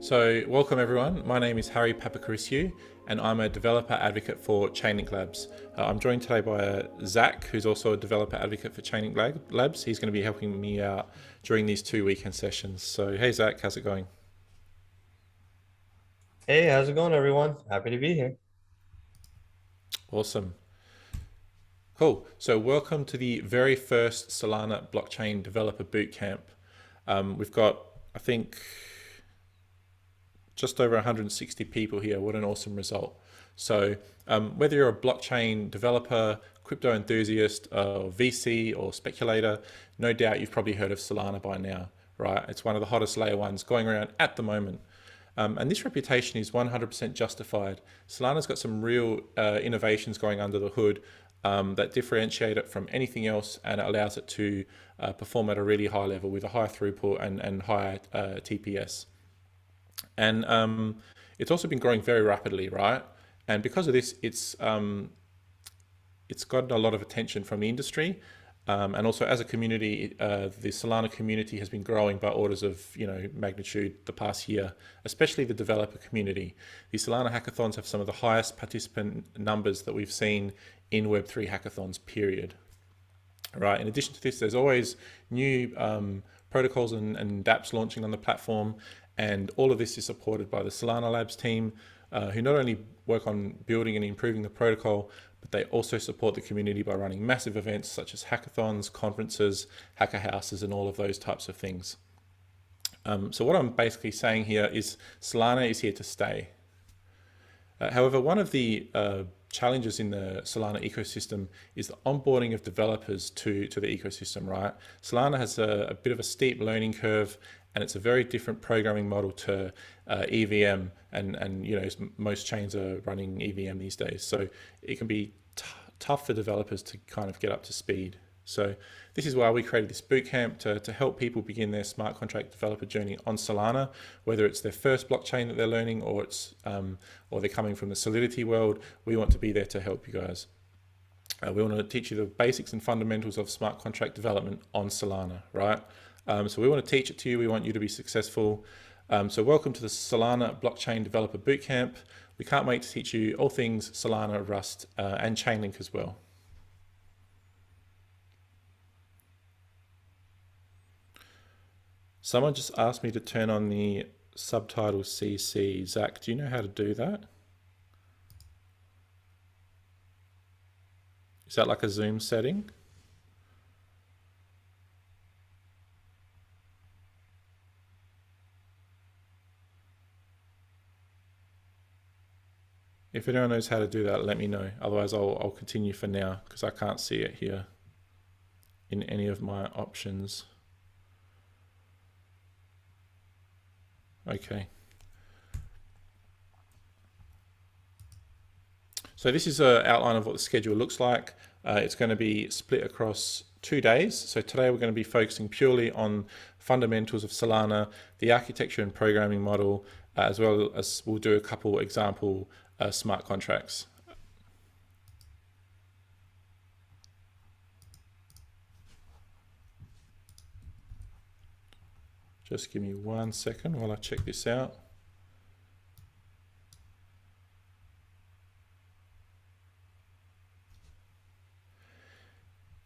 So welcome everyone, my name is Harry Papakarisiou and I'm a developer advocate for Chainlink Labs. I'm joined today by Zach, who's also a developer advocate for Chainlink Labs. He's going to be helping me out during these 2 weekend sessions. So hey Zach, how's it going? Hey, how's it going, everyone? Happy to be here. Awesome. Cool. So welcome to the very first Solana blockchain developer bootcamp. We've got, I think, just over 160 people here. What an awesome result. So whether you're a blockchain developer, crypto enthusiast, VC or speculator, no doubt you've probably heard of Solana by now, right? It's one of the hottest layer ones going around at the moment. And this reputation is 100% justified. Solana's got some real innovations going under the hood that differentiate it from anything else, and it allows it to perform at a really high level with a high throughput and high TPS. And it's also been growing very rapidly, right? And because of this, it's gotten a lot of attention from the industry, and also as a community, the Solana community has been growing by orders of magnitude the past year, especially the developer community. The Solana hackathons have some of the highest participant numbers that we've seen in Web3 hackathons, period. Right. In addition to this, there's always new protocols and dApps launching on the platform, and all of this is supported by the Solana Labs team, who not only work on building and improving the protocol, but they also support the community by running massive events such as hackathons, conferences, hacker houses, and all of those types of things. So what I'm basically saying here is Solana is here to stay. However, one of the challenges in the Solana ecosystem is the onboarding of developers to the ecosystem, right? Solana has a bit of a steep learning curve, and it's a very different programming model to EVM, and most chains are running EVM these days, so it can be tough for developers to kind of get up to speed. So this is why we created this bootcamp to help people begin their smart contract developer journey on Solana, whether it's their first blockchain that they're learning or they're coming from the Solidity world. We want to be there to help you guys. We want to teach you the basics and fundamentals of smart contract development on Solana, right? So we want to teach it to you. We want you to be successful. So welcome to the Solana Blockchain Developer Bootcamp. We can't wait to teach you all things Solana, Rust, and Chainlink as well. Someone just asked me to turn on the subtitle CC. Zach, do you know how to do that? Is that like a Zoom setting? If anyone knows how to do that, let me know. Otherwise, I'll continue for now because I can't see it here in any of my options. Okay. So this is an outline of what the schedule looks like. It's going to be split across 2 days. So today we're going to be focusing purely on fundamentals of Solana, the architecture and programming model, as well as we'll do a couple example smart contracts. Just give me 1 second while I check this out.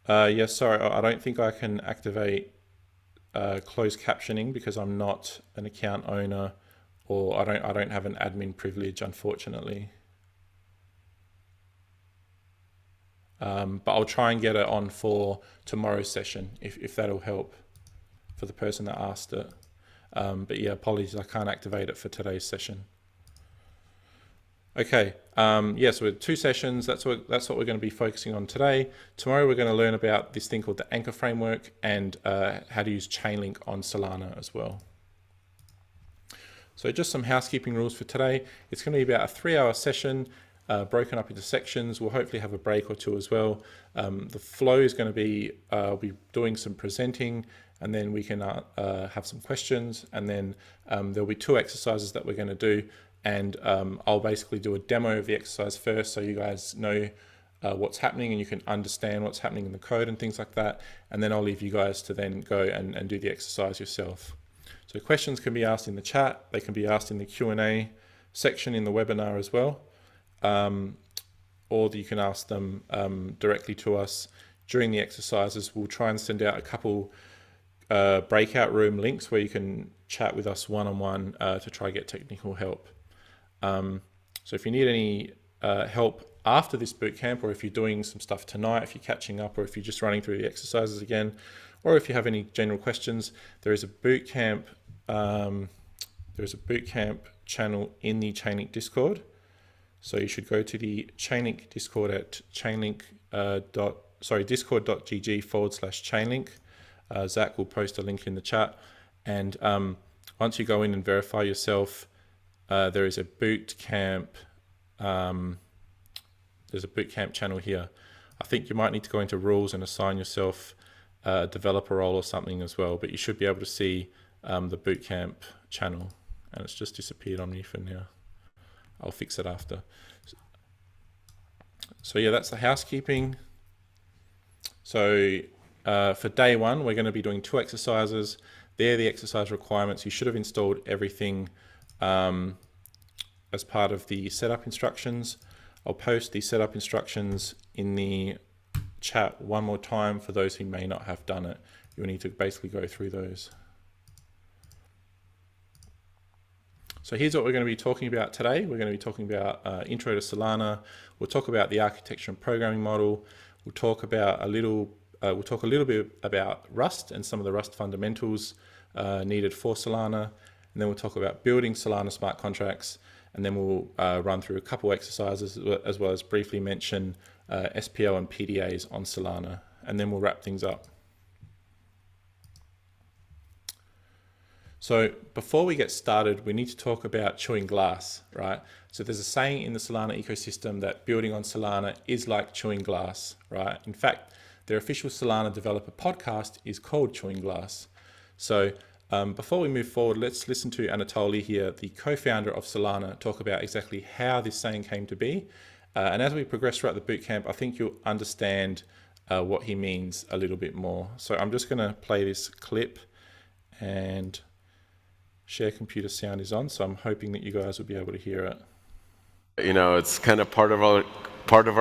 Yes, sorry, I don't think I can activate closed captioning because I'm not an account owner, or I don't have an admin privilege, unfortunately. But I'll try and get it on for tomorrow's session if that'll help for the person that asked it. But yeah, apologies, I can't activate it for today's session. Okay, yeah, so with 2 sessions, that's what we're going to be focusing on today. Tomorrow we're going to learn about this thing called the Anchor Framework and how to use Chainlink on Solana as well. So just some housekeeping rules for today. It's going to be about a 3-hour session, broken up into sections. We'll hopefully have a break or two as well. The flow is going to be, I'll be doing some presenting, and then we can have some questions, and then there'll be 2 exercises that we're going to do, and I'll basically do a demo of the exercise first so you guys know what's happening and you can understand what's happening in the code and things like that, and then I'll leave you guys to then go and do the exercise yourself. So questions can be asked in the chat, they can be asked in the Q&A section in the webinar as well, or you can ask them directly to us during the exercises. We'll try and send out a couple breakout room links where you can chat with us one-on-one to try and get technical help. So if you need any help after this bootcamp, or if you're doing some stuff tonight, if you're catching up, or if you're just running through the exercises again, or if you have any general questions, there is a bootcamp channel in the Chainlink Discord. So you should go to the Chainlink Discord at discord.gg/Chainlink. Zach will post a link in the chat, and once you go in and verify yourself, there is a bootcamp. There's a bootcamp channel here. I think you might need to go into rules and assign yourself a developer role or something as well, but you should be able to see the bootcamp channel, and it's just disappeared on me for now. I'll fix it after. So yeah, that's the housekeeping. So for day one, we're going to be doing 2 exercises. They're the exercise requirements. You should have installed everything as part of the setup instructions. I'll post the setup instructions in the chat one more time for those who may not have done it. You'll need to basically go through those. So here's what we're going to be talking about today. We're going to be talking about intro to Solana. We'll talk about the architecture and programming model. We'll talk about a little bit about Rust and some of the Rust fundamentals needed for Solana. And then we'll talk about building Solana smart contracts. And then we'll run through a couple exercises, as well as briefly mention SPO and PDAs on Solana. And then we'll wrap things up. So before we get started, we need to talk about chewing glass, right? So there's a saying in the Solana ecosystem that building on Solana is like chewing glass, right? In fact, their official Solana developer podcast is called Chewing Glass. So before we move forward, let's listen to Anatoly here, the co-founder of Solana, talk about exactly how this saying came to be. And as we progress throughout the bootcamp, I think you'll understand what he means a little bit more. So I'm just going to play this clip, and share computer sound is on, so I'm hoping that you guys will be able to hear it. You know, it's kind of part of our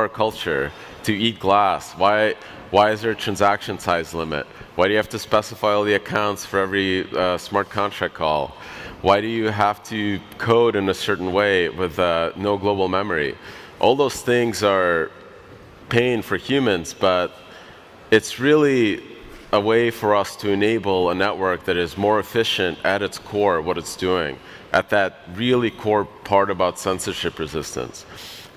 culture to eat glass. Why is there a transaction size limit? Why do you have to specify all the accounts for every smart contract call? Why do you have to code in a certain way with no global memory? All those things are pain for humans, but it's really a way for us to enable a network that is more efficient at its core, what it's doing, at that really core part about censorship resistance.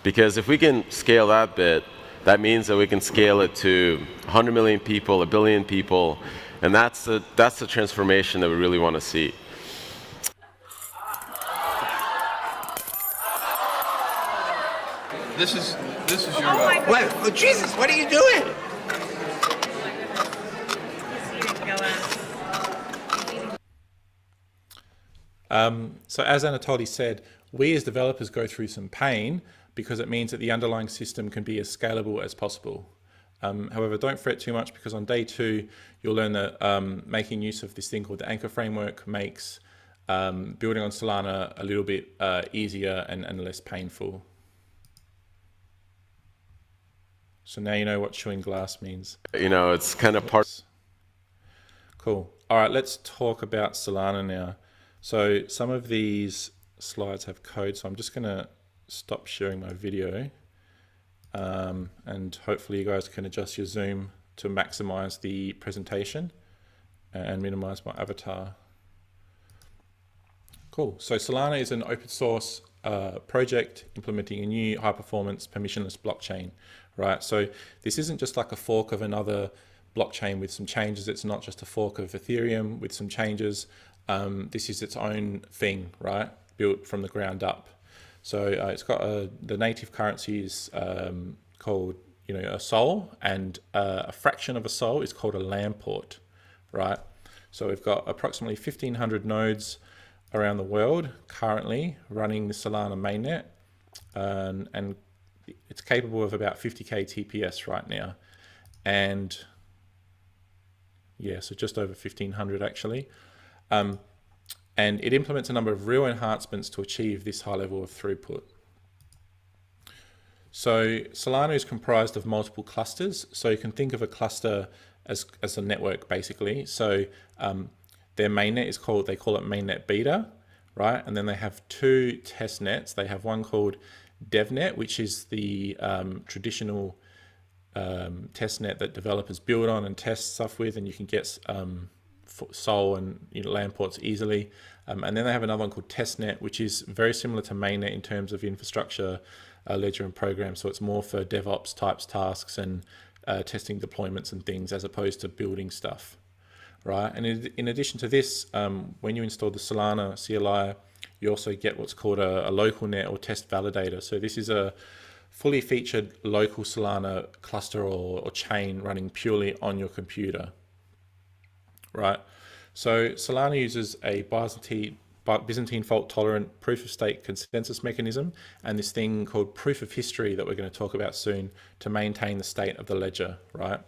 Because if we can scale that bit, that means that we can scale it to 100 million people, 1 billion people, and that's the transformation that we really want to see. This is your. What? Oh, Jesus! What are you doing? So as Anatoly said, we as developers go through some pain because it means that the underlying system can be as scalable as possible. However, don't fret too much, because on day 2, you'll learn that making use of this thing called the Anchor framework makes building on Solana a little bit easier and less painful. So now you know what chewing glass means. You know, it's kind of part. Cool. All right, let's talk about Solana now. So some of these slides have code, so I'm just going to stop sharing my video, and hopefully you guys can adjust your zoom to maximize the presentation and minimize my avatar. Cool. So Solana is an open source project implementing a new high performance permissionless blockchain, right? So this isn't just like a fork of another blockchain with some changes. It's not just a fork of Ethereum with some changes. This is its own thing, right? Built from the ground up. So it's got the native currency is called, a sol, and a fraction of a sol is called a Lamport, right? So we've got approximately 1,500 nodes around the world currently running the Solana mainnet, and it's capable of about 50k TPS right now, and yeah, so just over 1,500 actually. And it implements a number of real enhancements to achieve this high level of throughput. So Solana is comprised of multiple clusters. So you can think of a cluster as a network basically. So their mainnet is they call it mainnet beta, right? And then they have two test nets. They have one called DevNet, which is the traditional test net that developers build on and test stuff with, and you can get Sol and LAN ports easily. And then they have another one called testnet, which is very similar to mainnet in terms of infrastructure, ledger and program. So it's more for DevOps types tasks and testing deployments and things, as opposed to building stuff, right? And in addition to this, when you install the Solana CLI, you also get what's called a local net or test validator. So this is a fully featured local Solana cluster or chain running purely on your computer, right? So Solana uses a Byzantine fault tolerant proof of stake consensus mechanism and this thing called proof of history that we're going to talk about soon to maintain the state of the ledger, right?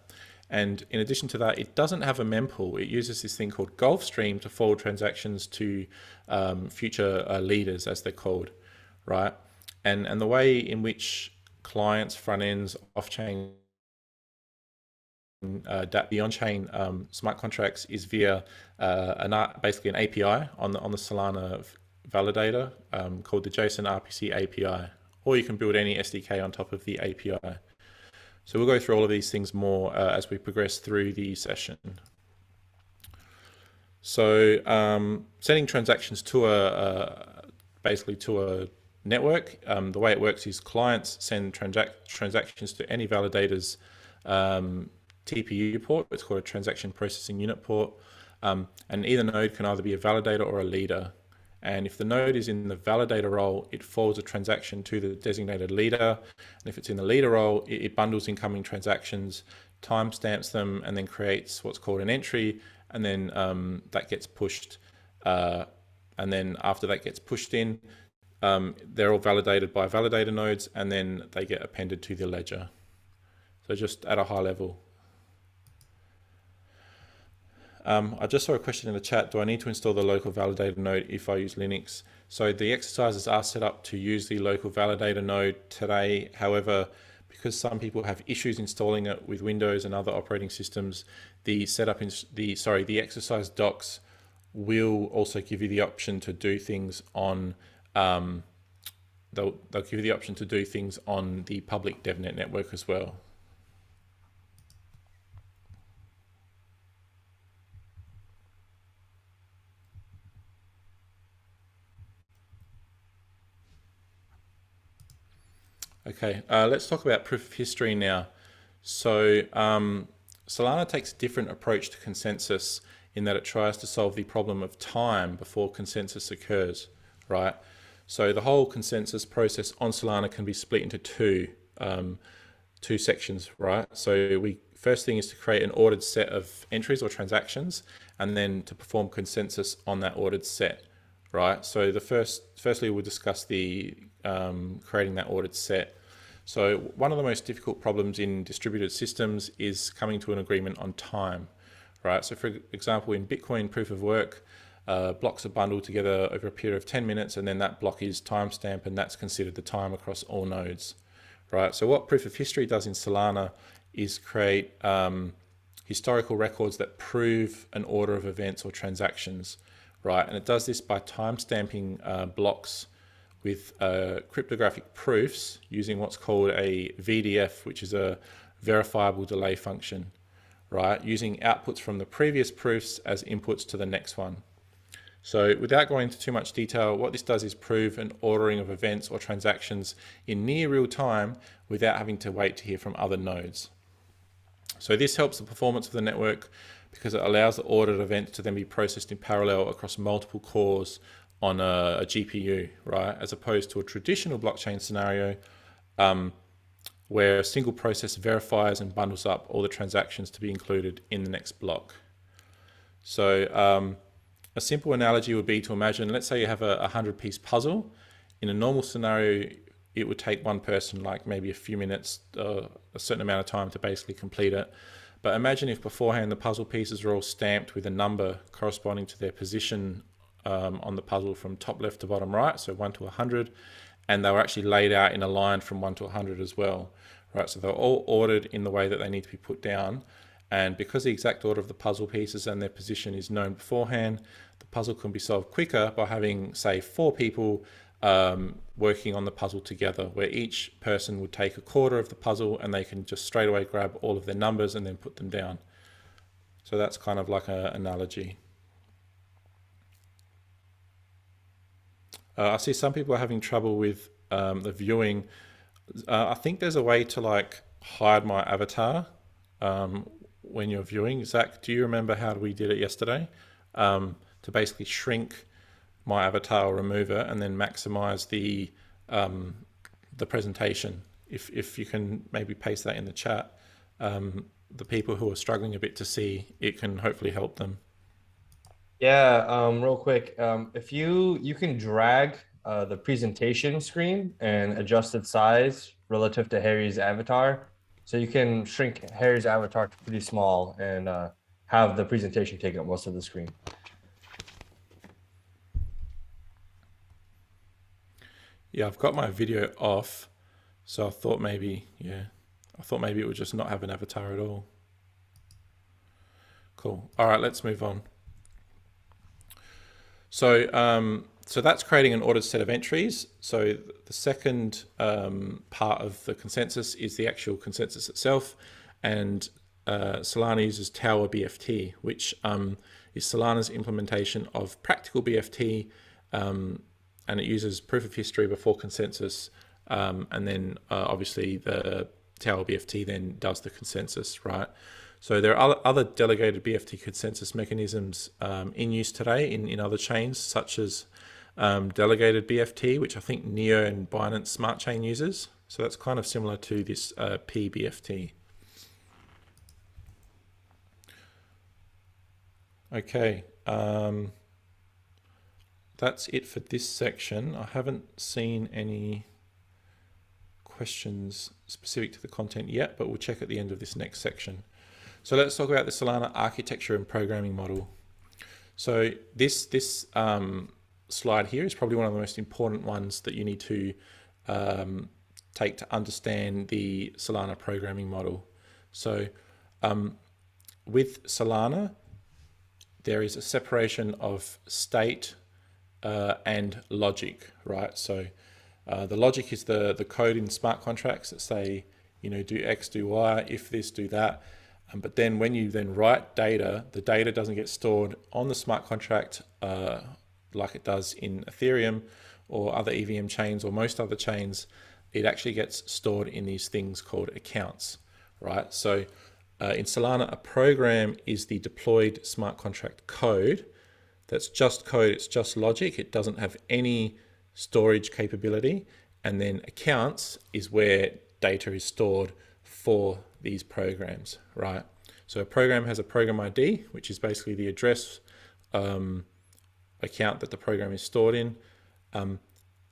And in addition to that, it doesn't have a mempool. It uses this thing called Gulfstream to forward transactions to future leaders, as they're called, right? And the way in which clients, front ends, off-chain, the on-chain smart contracts is via basically an API on the Solana validator called the JSON RPC API, or you can build any SDK on top of the API. So we'll go through all of these things more as we progress through the session. So sending transactions to basically to a network, the way it works is clients send transactions to any validator's TPU port. It's called a transaction processing unit port, and either node can either be a validator or a leader. And if the node is in the validator role, it forwards a transaction to the designated leader. And if it's in the leader role, it bundles incoming transactions, timestamps them, and then creates what's called an entry. And then that gets pushed. And then after that gets pushed in, they're all validated by validator nodes, and then they get appended to the ledger. So just at a high level. I just saw a question in the chat. Do I need to install the local validator node if I use Linux? So the exercises are set up to use the local validator node today. However, because some people have issues installing it with Windows and other operating systems, the exercise docs will also give you the option to do things on they'll give you the option to do things on the public DevNet network as well. Okay, let's talk about proof of history now. So Solana takes a different approach to consensus in that it tries to solve the problem of time before consensus occurs, right? So the whole consensus process on Solana can be split into two sections, right? So first thing is to create an ordered set of entries or transactions, and then to perform consensus on that ordered set, right? So firstly, we'll discuss the creating that ordered set. So one of the most difficult problems in distributed systems is coming to an agreement on time, right? So for example, in Bitcoin proof of work, blocks are bundled together over a period of 10 minutes, and then that block is timestamped, and that's considered the time across all nodes, right? So what proof of history does in Solana is create historical records that prove an order of events or transactions, right? And it does this by timestamping blocks with cryptographic proofs using what's called a VDF, which is a verifiable delay function, right? Using outputs from the previous proofs as inputs to the next one. So without going into too much detail, what this does is prove an ordering of events or transactions in near real time without having to wait to hear from other nodes. So this helps the performance of the network because it allows the ordered events to then be processed in parallel across multiple cores on a GPU, right? As opposed to a traditional blockchain scenario where a single process verifies and bundles up all the transactions to be included in the next block. So a simple analogy would be to imagine, let's say you have a 100-piece puzzle. In a normal scenario, it would take one person like maybe a few minutes, a certain amount of time to basically complete it. But imagine if beforehand the puzzle pieces are all stamped with a number corresponding to their position on the puzzle from top left to bottom right, so 1 to 100, and they were actually laid out in a line from 1 to 100 as well, right? So they're all ordered in the way that they need to be put down, and because the exact order of the puzzle pieces and their position is known beforehand, the puzzle can be solved quicker by having, say, 4 people working on the puzzle together, where each person would take a quarter of the puzzle and they can just straight away grab all of their numbers and then put them down. So that's kind of like an analogy. I see some people are having trouble with the viewing. I think there's a way to like hide my avatar when you're viewing. Zach, do you remember how we did it yesterday? To basically shrink my avatar or remove it and then maximize the presentation. If you can maybe paste that in the chat, the people who are struggling a bit to see, it can hopefully help them. Yeah, real quick, if you can drag the presentation screen and adjust its size relative to Harry's avatar, so you can shrink Harry's avatar to pretty small and have the presentation take up most of the screen. Yeah, I've got my video off, so I thought maybe, it would just not have an avatar at all. Cool. All right, let's move on. So, so that's creating an ordered set of entries. So the second part of the consensus is the actual consensus itself, and Solana uses Tower BFT, which is Solana's implementation of practical BFT, and it uses proof of history before consensus, and then obviously the Tower BFT then does the consensus, right? So there are other delegated BFT consensus mechanisms in use today in other chains, such as delegated BFT, which I think Neo and Binance Smart Chain uses. So that's kind of similar to this PBFT. Okay, that's it for this section. I haven't seen any questions specific to the content yet, but we'll check at the end of this next section. So let's talk about the Solana architecture and programming model. So this slide here is probably one of the most important ones that you need to take to understand the Solana programming model. So with Solana, there is a separation of state and logic, right? So the logic is the code in smart contracts that say, do X, do Y, if this, do that. But then when you then write data, the data doesn't get stored on the smart contract like it does in Ethereum or other EVM chains or most other chains. It actually gets stored in these things called accounts, right? So in Solana, a program is the deployed smart contract code. That's just code, it's just logic. It doesn't have any storage capability. And then accounts is where data is stored for these programs, right? So a program has a program ID, which is basically the address account that the program is stored in.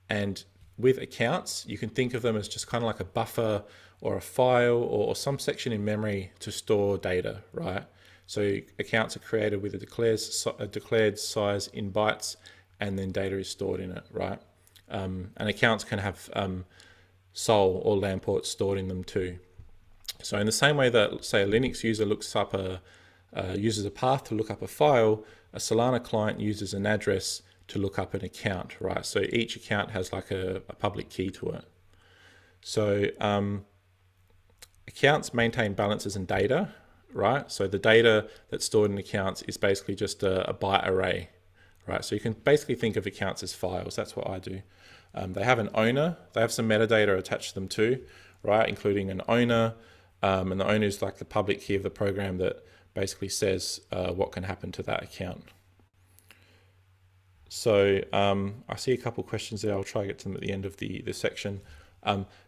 And with accounts, you can think of them as just kind of like a buffer or a file or some section in memory to store data, right? So accounts are created with a declared size in bytes, and then data is stored in it, right? And accounts can have Sol or Lamport stored in them too. So in the same way that, say, a Linux user uses a path to look up a file, a Solana client uses an address to look up an account, right? So each account has like a public key to it. So accounts maintain balances and data, right? So the data that's stored in accounts is basically just a byte array, right? So you can basically think of accounts as files. That's what I do. They have an owner. They have some metadata attached to them too, right? Including an owner. And the owner is like the public key of the program that basically says what can happen to that account. So I see a couple of questions there. I'll try to get to them at the end of the section.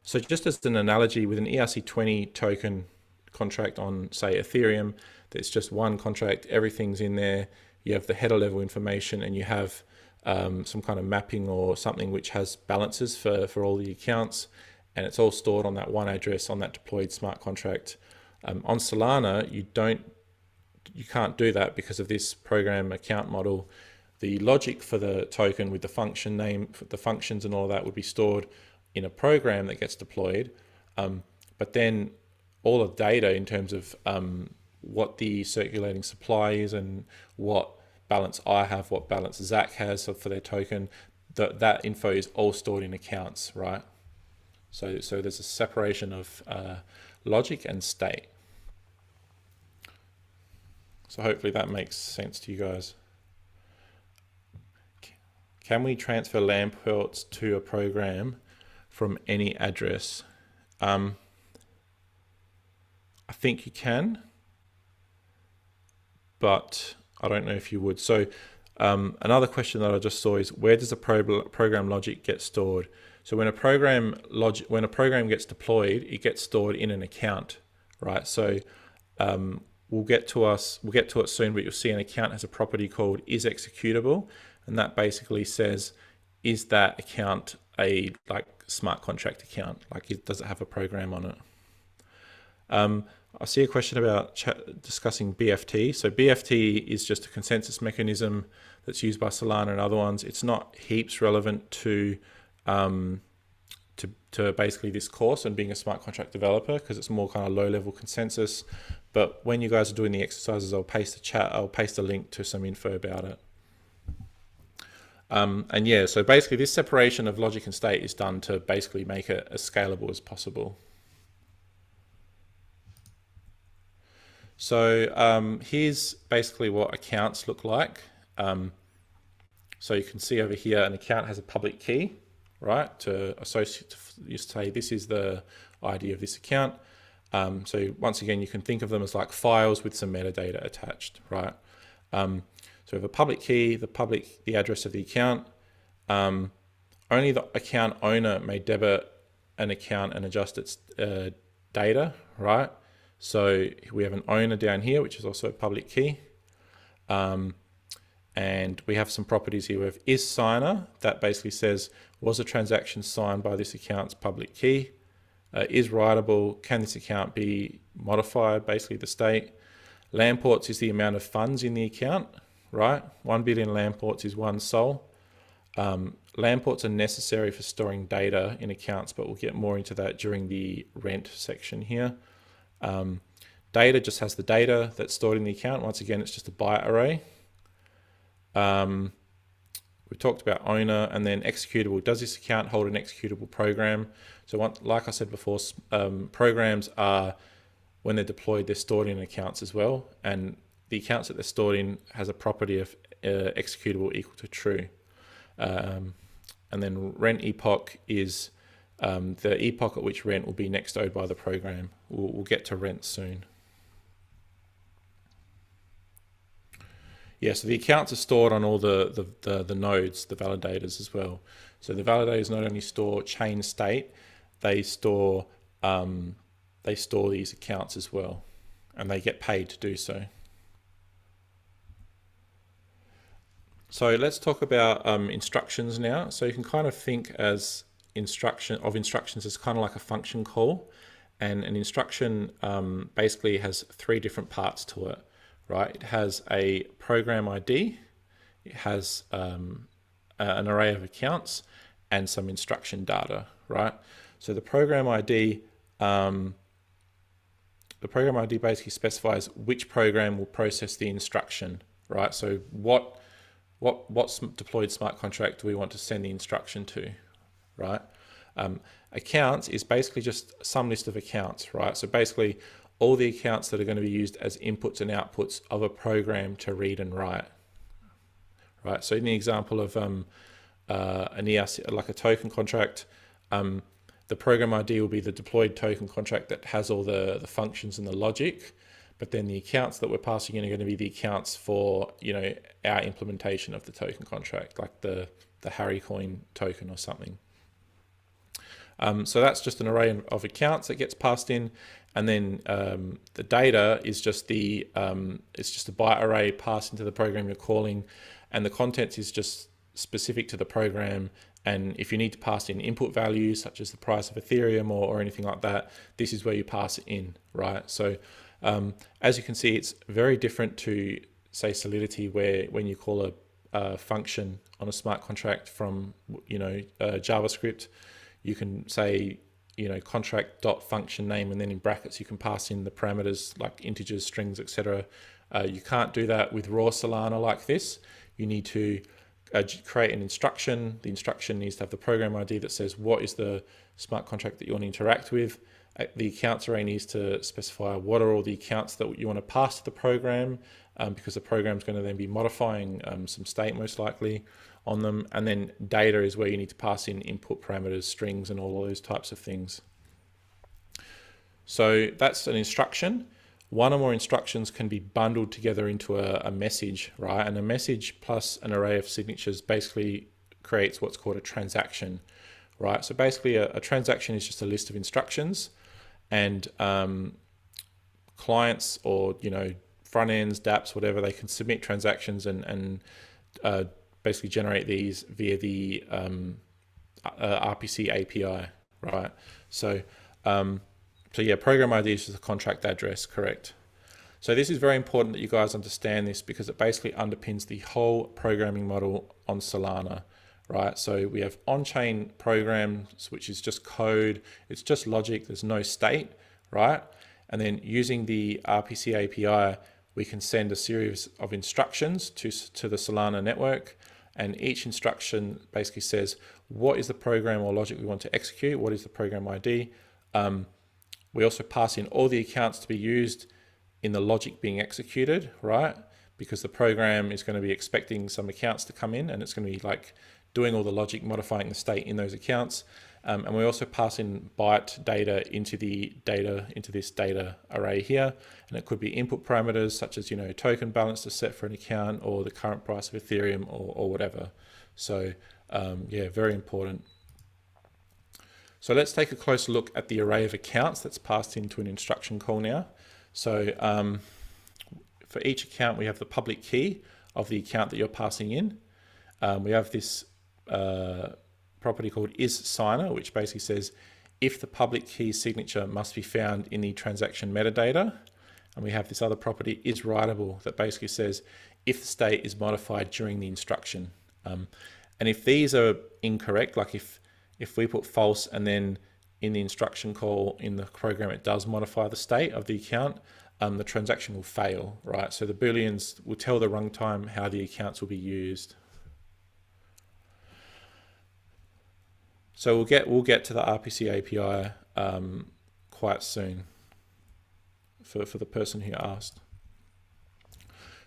So just as an analogy, with an ERC20 token contract on, say, Ethereum, there's just one contract, everything's in there. You have the header level information, and you have some kind of mapping or something which has balances for all the accounts, and it's all stored on that one address on that deployed smart contract. On Solana, you can't do that because of this program account model. the logic for the token with the function name, the functions and all that would be stored in a program that gets deployed. But then all of data in terms of what the circulating supply is and what balance I have, what balance Zach has for their token, that info is all stored in accounts, right? So there's a separation of logic and state. So hopefully that makes sense to you guys. Can we transfer LAN ports to a program from any address? I think you can, but I don't know if you would. So another question that I just saw is, where does the program logic get stored? So when a program gets deployed, it gets stored in an account, right? So we'll get to it soon, but you'll see an account has a property called isExecutable, and that basically says, is that account a smart contract account? Does it have a program on it? I see a question about discussing BFT. So BFT is just a consensus mechanism that's used by Solana and other ones. It's not heaps relevant to basically this course and being a smart contract developer, because it's more kind of low-level consensus. But when you guys are doing the exercises, I'll paste a link to some info about it. And yeah, so basically this separation of logic and state is done to basically make it as scalable as possible. So here's basically what accounts look like. So you can see over here, an account has a public key, right? To associate, you say this is the ID of this account. So once again, you can think of them as like files with some metadata attached, right? So we have a public key, the address of the account. Only the account owner may debit an account and adjust its data, right? So we have an owner down here, which is also a public key. And we have some properties here. We have isSigner, that basically says, was a transaction signed by this account's public key? Is writable, can this account be modified, basically the state. LAN ports is the amount of funds in the account, right? 1 billion LAN ports is 1 sol. LAN ports are necessary for storing data in accounts, but we'll get more into that during the rent section here. Data just has the data that's stored in the account. Once again, it's just a byte array. We talked about owner, and then executable. Does this account hold an executable program? So like I said before, programs are, when they're deployed, they're stored in accounts as well. And the accounts that they're stored in has a property of executable equal to true. And then rent epoch is the epoch at which rent will be next owed by the program. We'll get to rent soon. Yeah, so the accounts are stored on all the nodes, the validators as well. So the validators not only store chain state, they store these accounts as well, and they get paid to do so. So let's talk about instructions now. So you can kind of think as instructions as kind of like a function call, and an instruction basically has 3 different parts to it, right? It has a program ID, it has an array of accounts, and some instruction data, right? So the program ID basically specifies which program will process the instruction, right? So what deployed smart contract do we want to send the instruction to, right? Accounts is basically just some list of accounts, right? So basically all the accounts that are going to be used as inputs and outputs of a program to read and write, right? So in the example of an ERC, like a token contract, the program ID will be the deployed token contract that has all the functions and the logic, but then the accounts that we're passing in are going to be the accounts for, you know, our implementation of the token contract, like the Harry coin token or something. So that's just an array of accounts that gets passed in, and then the data is just it's just a byte array passed into the program you're calling, and the contents is just specific to the program. And if you need to pass in input values such as the price of Ethereum or anything like that, this is where you pass it in, right? So as you can see, it's very different to, say, Solidity, where when you call function on a smart contract from, JavaScript. You can say, contract dot function name, and then in brackets you can pass in the parameters like integers, strings, etc. You can't do that with raw Solana like this. You need to create an instruction. The instruction needs to have the program ID that says what is the smart contract that you want to interact with. The accounts array needs to specify what are all the accounts that you want to pass to the program, because the program is going to then be modifying some state most likely on them. And then data is where you need to pass in input parameters, strings, and all of those types of things. So that's an instruction. One or more instructions can be bundled together into a message, right? And a message plus an array of signatures basically creates what's called a transaction, right? So basically a transaction is just a list of instructions, and clients or, front ends, dApps, whatever, they can submit transactions and basically generate these via the RPC API, right? So yeah, program ID is just a contract address, correct? So this is very important that you guys understand this, because it basically underpins the whole programming model on Solana, right? So we have on-chain programs, which is just code. It's just logic. There's no state, right? And then using the RPC API, we can send a series of instructions to the Solana network. And each instruction basically says, what is the program or logic we want to execute? What is the program ID? We also pass in all the accounts to be used in the logic being executed, right? Because the program is going to be expecting some accounts to come in, and it's going to be like doing all the logic, modifying the state in those accounts. And we also pass in byte data into this data array here. And it could be input parameters such as, token balance to set for an account, or the current price of Ethereum, or whatever. So yeah, very important. So let's take a closer look at the array of accounts that's passed into an instruction call now. So for each account, we have the public key of the account that you're passing in. We have this property called isSigner, which basically says if the public key signature must be found in the transaction metadata. And we have this other property isWritable that basically says if the state is modified during the instruction. And if these are incorrect, like if we put false and then in the instruction call in the program it does modify the state of the account, the transaction will fail, right? So the Booleans will tell the runtime how the accounts will be used. So we'll get to the RPC API quite soon for the person who asked.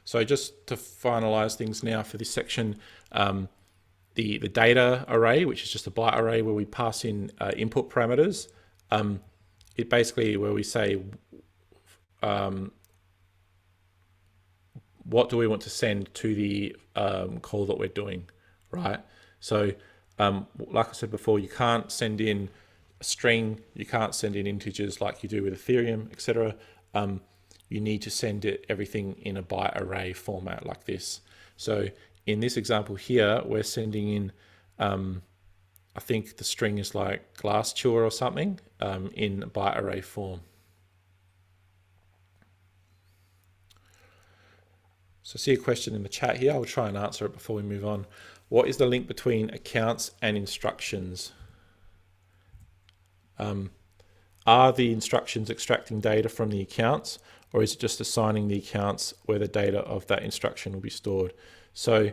So just to finalize things now for this section, the data array, which is just a byte array where we pass in input parameters, it basically where we say what do we want to send to the call that we're doing, right? So like I said before, you can't send in a string, you can't send in integers like you do with Ethereum, etc. You need to send everything in a byte array format like this. So in this example here, we're sending in, I think the string is like glass chewer or something, in byte array form. So I see a question in the chat here. I'll try and answer it before we move on. What is the link between accounts and instructions? Are the instructions extracting data from the accounts, or is it just assigning the accounts where the data of that instruction will be stored? So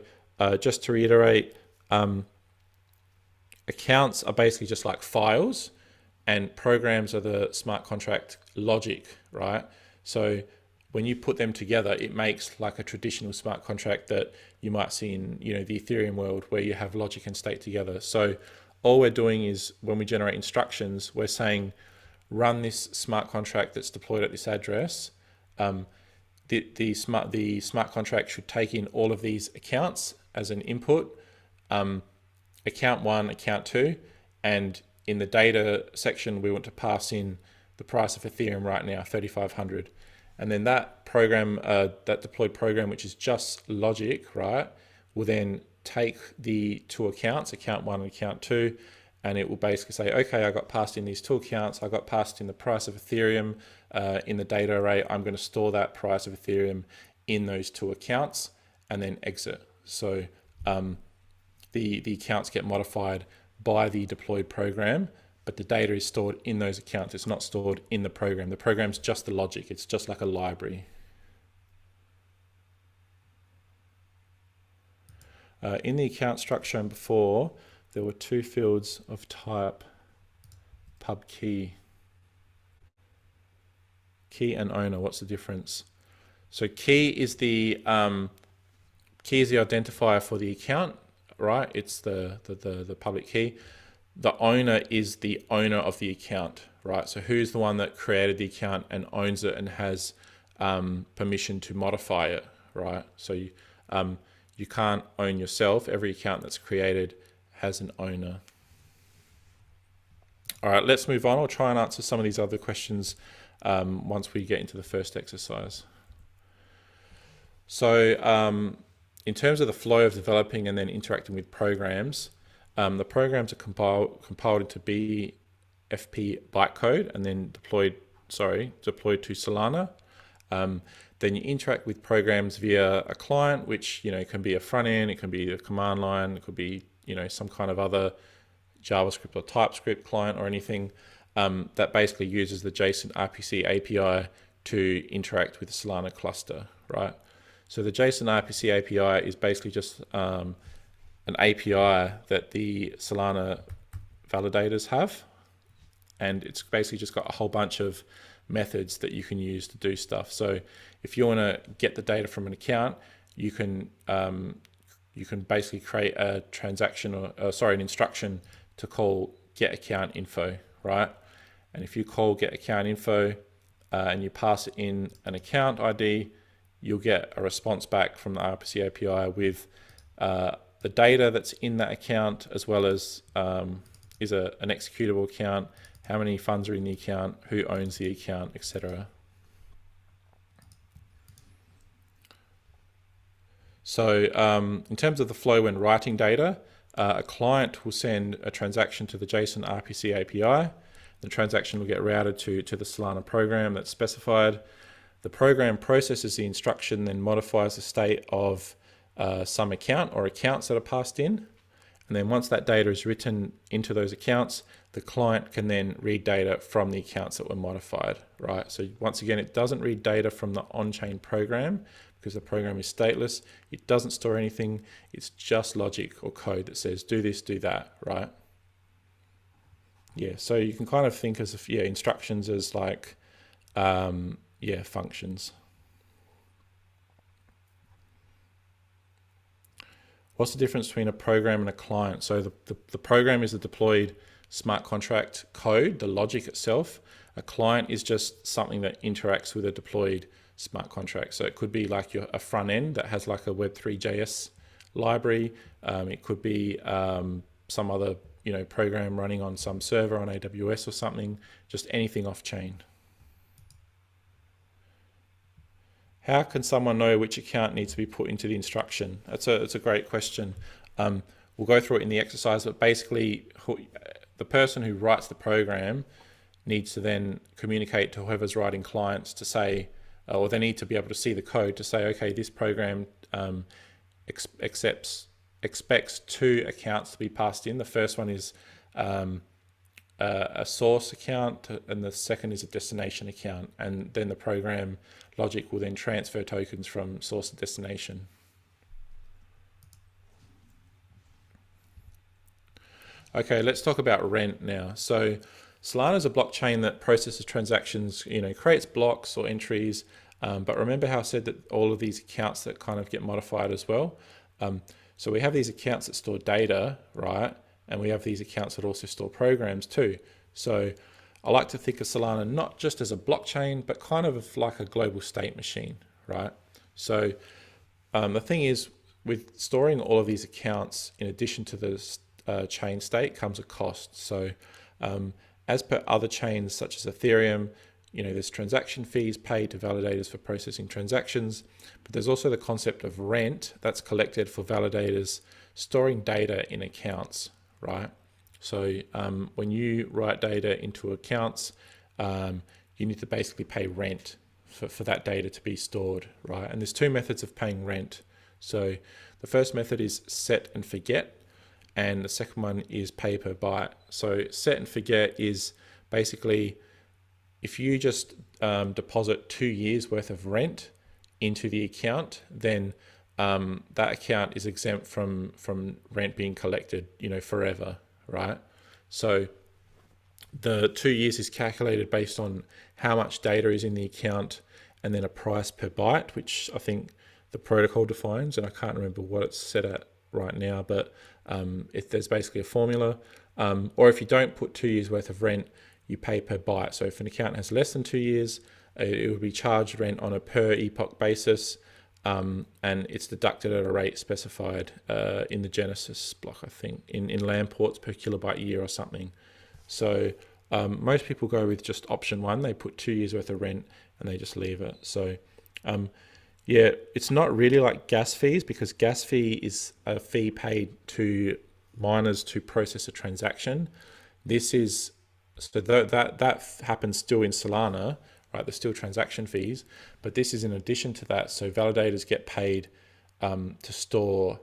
just to reiterate, accounts are basically just like files, and programs are the smart contract logic, right? So when you put them together, it makes like a traditional smart contract that you might see in the Ethereum world, where you have logic and state together. So all we're doing is when we generate instructions, we're saying run this smart contract that's deployed at this address. The smart contract should take in all of these accounts as an input, account 1, account 2, and in the data section we want to pass in the price of Ethereum right now, 3,500. And then that program, that deployed program, which is just logic, right, will then take the two accounts, account 1 and account 2, and it will basically say, okay, I got passed in these two accounts, I got passed in the price of Ethereum in the data array, I'm going to store that price of Ethereum in those two accounts and then exit. So the accounts get modified by the deployed program, but the data is stored in those accounts. It's not stored in the program. The program's just the logic. It's just like a library. In the account structure and before, there were two fields of type pub key. Key and owner, what's the difference? So key is the identifier for the account, right? It's the public key. The owner is the owner of the account, right? So who's the one that created the account and owns it and has permission to modify it, right? So you can't own yourself. Every account that's created has an owner. All right, let's move on. I'll try and answer some of these other questions once we get into the first exercise. So in terms of the flow of developing and then interacting with programs, the programs are compiled into BFP bytecode and then deployed to Solana. Then you interact with programs via a client, which can be a front end, it can be a command line, it could be some kind of other JavaScript or TypeScript client or anything that basically uses the JSON RPC API to interact with the Solana cluster, right? So the JSON RPC API is basically just an API that the Solana validators have, and it's basically just got a whole bunch of methods that you can use to do stuff. So if you want to get the data from an account, you can basically create a transaction or an instruction to call get account info, right? And if you call get account info and you pass it in an account ID, you'll get a response back from the RPC API with the data that's in that account, as well as is an executable account, how many funds are in the account, who owns the account, etc. So in terms of the flow when writing data, a client will send a transaction to the JSON RPC API. The transaction will get routed to the Solana program that's specified. The program processes the instruction, then modifies the state of some account or accounts that are passed in. And then once that data is written into those accounts, the client can then read data from the accounts that were modified, right? So once again, it doesn't read data from the on-chain program because the program is stateless. It doesn't store anything. It's just logic or code that says, do this, do that, right? Yeah, so you can kind of think as instructions as like, functions. What's the difference between a program and a client? So the program is the deployed smart contract code, the logic itself. A client is just something that interacts with a deployed smart contract. So it could be like a front end that has like a Web3.js library. It could be some other program running on some server on AWS or something, just anything off chain. How can someone know which account needs to be put into the instruction? It's a great question. We'll go through it in the exercise, but basically the person who writes the program needs to then communicate to whoever's writing clients to say, or they need to be able to see the code to say, okay, this program expects two accounts to be passed in. The first one is a source account and the second is a destination account, and then the program logic will then transfer tokens from source to destination. Okay, let's talk about rent now. So Solana is a blockchain that processes transactions, creates blocks or entries, but remember how I said that all of these accounts that kind of get modified as well. So we have these accounts that store data, right? And we have these accounts that also store programs too. So I like to think of Solana not just as a blockchain, but kind of like a global state machine, right? So the thing is, with storing all of these accounts, in addition to the chain state, comes a cost. So as per other chains such as Ethereum, there's transaction fees paid to validators for processing transactions, but there's also the concept of rent that's collected for validators storing data in accounts, right? So when you write data into accounts, you need to basically pay rent for that data to be stored, right? And there's two methods of paying rent. So the first method is set and forget, and the second one is pay per byte. So set and forget is basically if you just deposit 2 years worth of rent into the account, then that account is exempt from rent being collected, forever, right? So the 2 years is calculated based on how much data is in the account and then a price per byte, which I think the protocol defines, and I can't remember what it's set at right now, but if there's basically a formula, or if you don't put 2 years worth of rent, you pay per byte. So if an account has less than 2 years, it will be charged rent on a per epoch basis, and it's deducted at a rate specified in the Genesis block, I think, in Lamports per kilobyte year or something. So most people go with just option one. They put 2 years worth of rent and they just leave it. So yeah, it's not really like gas fees, because gas fee is a fee paid to miners to process a transaction. This is, so that happens still in Solana, right? There's still transaction fees, but this is in addition to that. So validators get paid to store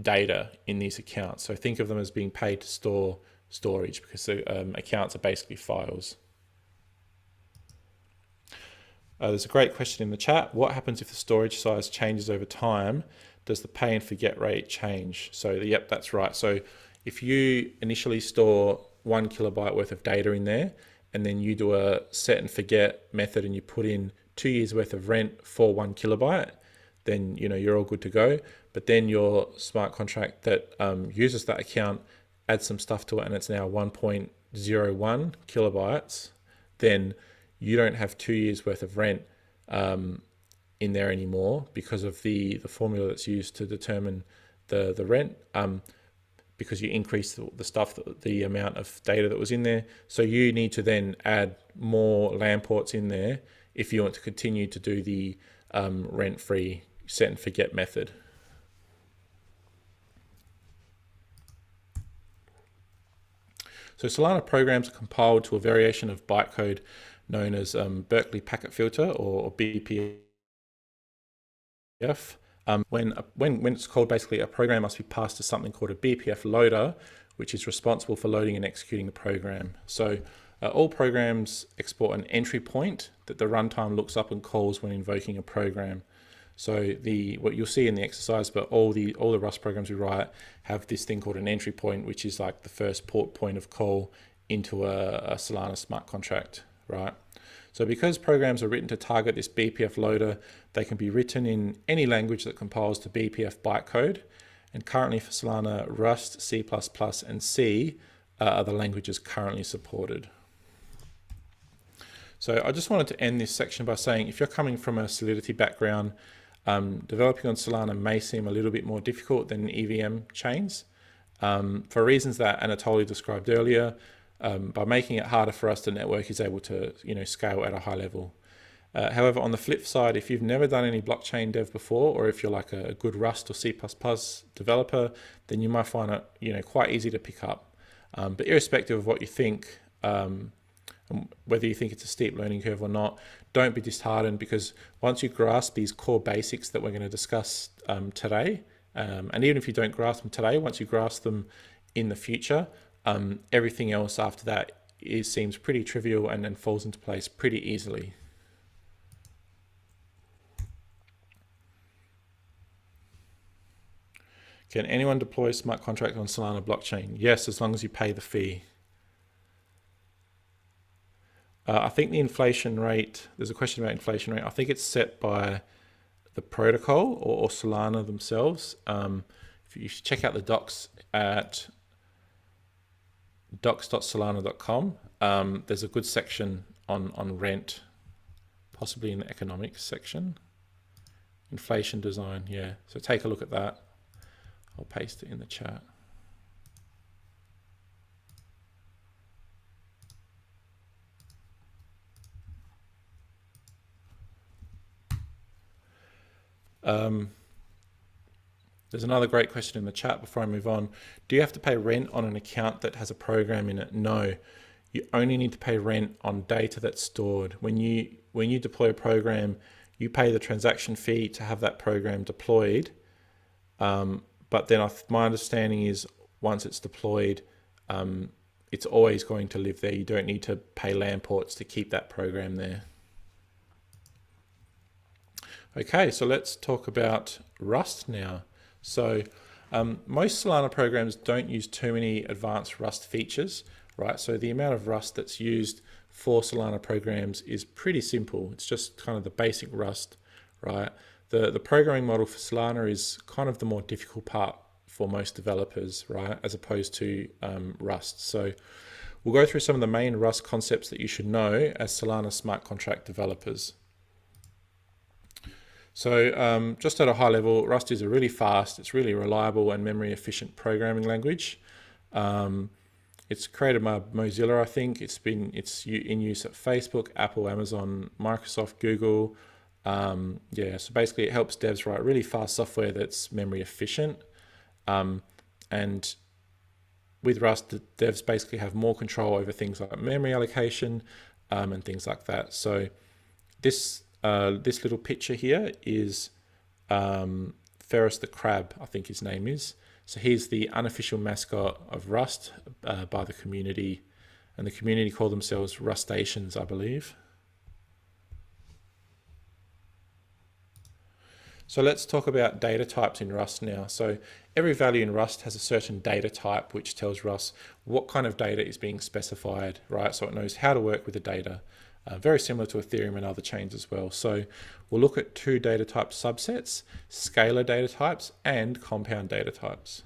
data in these accounts. So think of them as being paid to store storage, because the accounts are basically files. There's a great question in the chat. What happens if the storage size changes over time? Does the pay and forget rate change? So yep, that's right. So if you initially store 1 kilobyte worth of data in there, and then you do a set and forget method and you put in 2 years worth of rent for 1 kilobyte, then you're all good to go. But then your smart contract that uses that account adds some stuff to it and it's now 1.01 kilobytes, then you don't have 2 years worth of rent in there anymore because of the formula that's used to determine the rent, because you increase the amount of data that was in there. So you need to then add more Lamports in there if you want to continue to do the rent-free set and forget method. So Solana programs are compiled to a variation of bytecode known as Berkeley packet filter, or BPF. When it's called, basically a program must be passed to something called a BPF loader, which is responsible for loading and executing the program. So all programs export an entry point that the runtime looks up and calls when invoking a program. So what you'll see in the exercise, but all the Rust programs we write have this thing called an entry point, which is like the first point of call into a Solana smart contract, right? So because programs are written to target this BPF loader, they can be written in any language that compiles to BPF bytecode. And currently for Solana, Rust, C++, and C are the languages currently supported. So I just wanted to end this section by saying, if you're coming from a Solidity background, developing on Solana may seem a little bit more difficult than EVM chains, for reasons that Anatoly described earlier. By making it harder for us, the network is able to scale at a high level. However, on the flip side, if you've never done any blockchain dev before, or if you're like a good Rust or C++ developer, then you might find it quite easy to pick up. But irrespective of what you think, whether you think it's a steep learning curve or not, don't be disheartened, because once you grasp these core basics that we're going to discuss today, and even if you don't grasp them today, once you grasp them in the future, everything else after that seems pretty trivial and then falls into place pretty easily. Can anyone deploy a smart contract on Solana blockchain? Yes, as long as you pay the fee. I think the inflation rate, there's a question about inflation rate. I think it's set by the protocol or Solana themselves. If you check out the docs at docs.solana.com, there's a good section on rent, possibly in the economics section. Inflation design, yeah. So take a look at that. I'll paste it in the chat. There's another great question in the chat before I move on. Do you have to pay rent on an account that has a program in it? No, you only need to pay rent on data that's stored. When you deploy a program, you pay the transaction fee to have that program deployed, But then my understanding is once it's deployed, it's always going to live there. You don't need to pay LAN ports to keep that program there. Okay, so let's talk about Rust now. So most Solana programs don't use too many advanced Rust features, right? So the amount of Rust that's used for Solana programs is pretty simple. It's just kind of the basic Rust, right? The programming model for Solana is kind of the more difficult part for most developers, right? As opposed to Rust. So we'll go through some of the main Rust concepts that you should know as Solana smart contract developers. So just at a high level, Rust is a really fast, it's really reliable and memory efficient programming language. It's created by Mozilla, I think. It's in use at Facebook, Apple, Amazon, Microsoft, Google. Yeah, so basically it helps devs write really fast software that's memory efficient. And with Rust, the devs basically have more control over things like memory allocation and things like that. So this little picture here is Ferris the Crab, I think his name is. So he's the unofficial mascot of Rust by the community, and the community call themselves Rustaceans, I believe. So let's talk about data types in Rust now. So every value in Rust has a certain data type, which tells Rust what kind of data is being specified, right? So it knows how to work with the data. Very similar to Ethereum and other chains as well. So we'll look at two data type subsets, scalar data types and compound data types.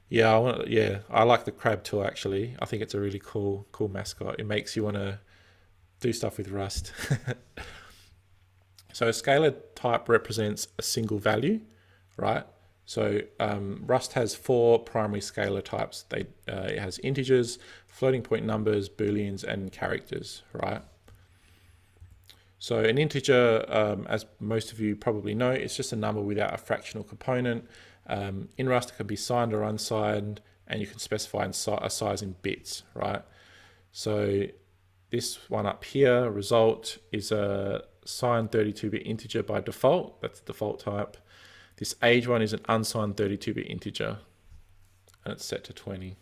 Yeah, I like the crab too, actually. I think it's a really cool mascot. It makes you want to do stuff with Rust. So a scalar type represents a single value, right? So Rust has four primary scalar types. It has integers, floating point numbers, booleans, and characters, right? So an integer, as most of you probably know, it's just a number without a fractional component. In Rust, it can be signed or unsigned, and you can specify a size in bits, right? So this one up here, result, is a signed 32-bit integer by default. That's the default type. This age one is an unsigned 32-bit integer, and it's set to 20.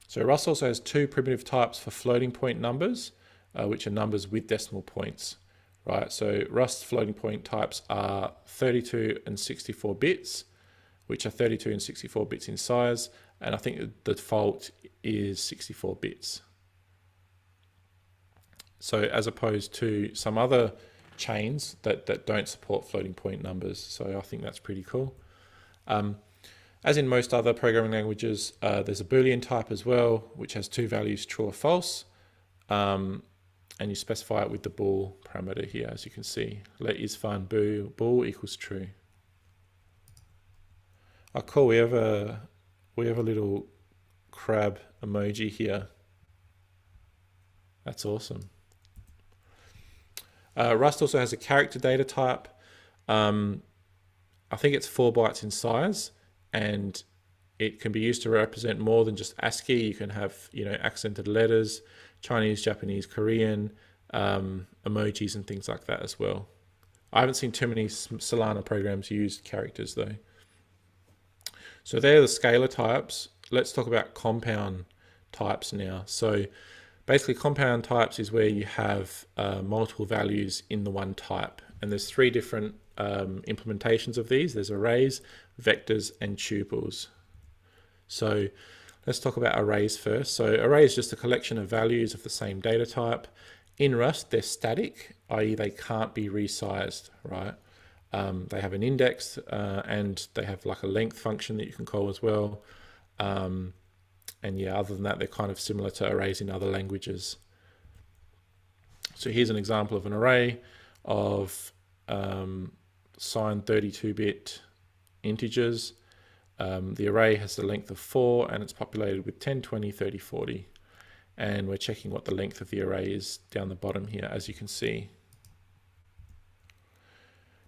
So Rust also has two primitive types for floating point numbers, which are numbers with decimal points, right? So Rust floating point types are 32 and 64 bits, which are 32 and 64 bits in size, and I think the default is 64 bits. So as opposed to some other chains that don't support floating point numbers. So I think that's pretty cool. As in most other programming languages, there's a Boolean type as well, which has two values, true or false. And you specify it with the bool parameter here, as you can see. Let is fun, bool equals true. Oh, cool. We have a little crab emoji here. That's awesome. Rust also has a character data type. I think it's 4 bytes in size, and it can be used to represent more than just ASCII. You can have, accented letters, Chinese, Japanese, Korean, emojis and things like that as well. I haven't seen too many Solana programs use characters though. So they're the scalar types. Let's talk about compound types now. So basically compound types is where you have multiple values in the one type. And there's 3 different implementations of these. There's arrays, vectors, and tuples. So let's talk about arrays first. So array is just a collection of values of the same data type. In Rust, they're static, i.e. they can't be resized, right? They have an index and they have like a length function that you can call as well. And yeah, other than that, they're kind of similar to arrays in other languages. So here's an example of an array of signed 32-bit integers. The array has the length of 4 and it's populated with 10, 20, 30, 40. And we're checking what the length of the array is down the bottom here, as you can see.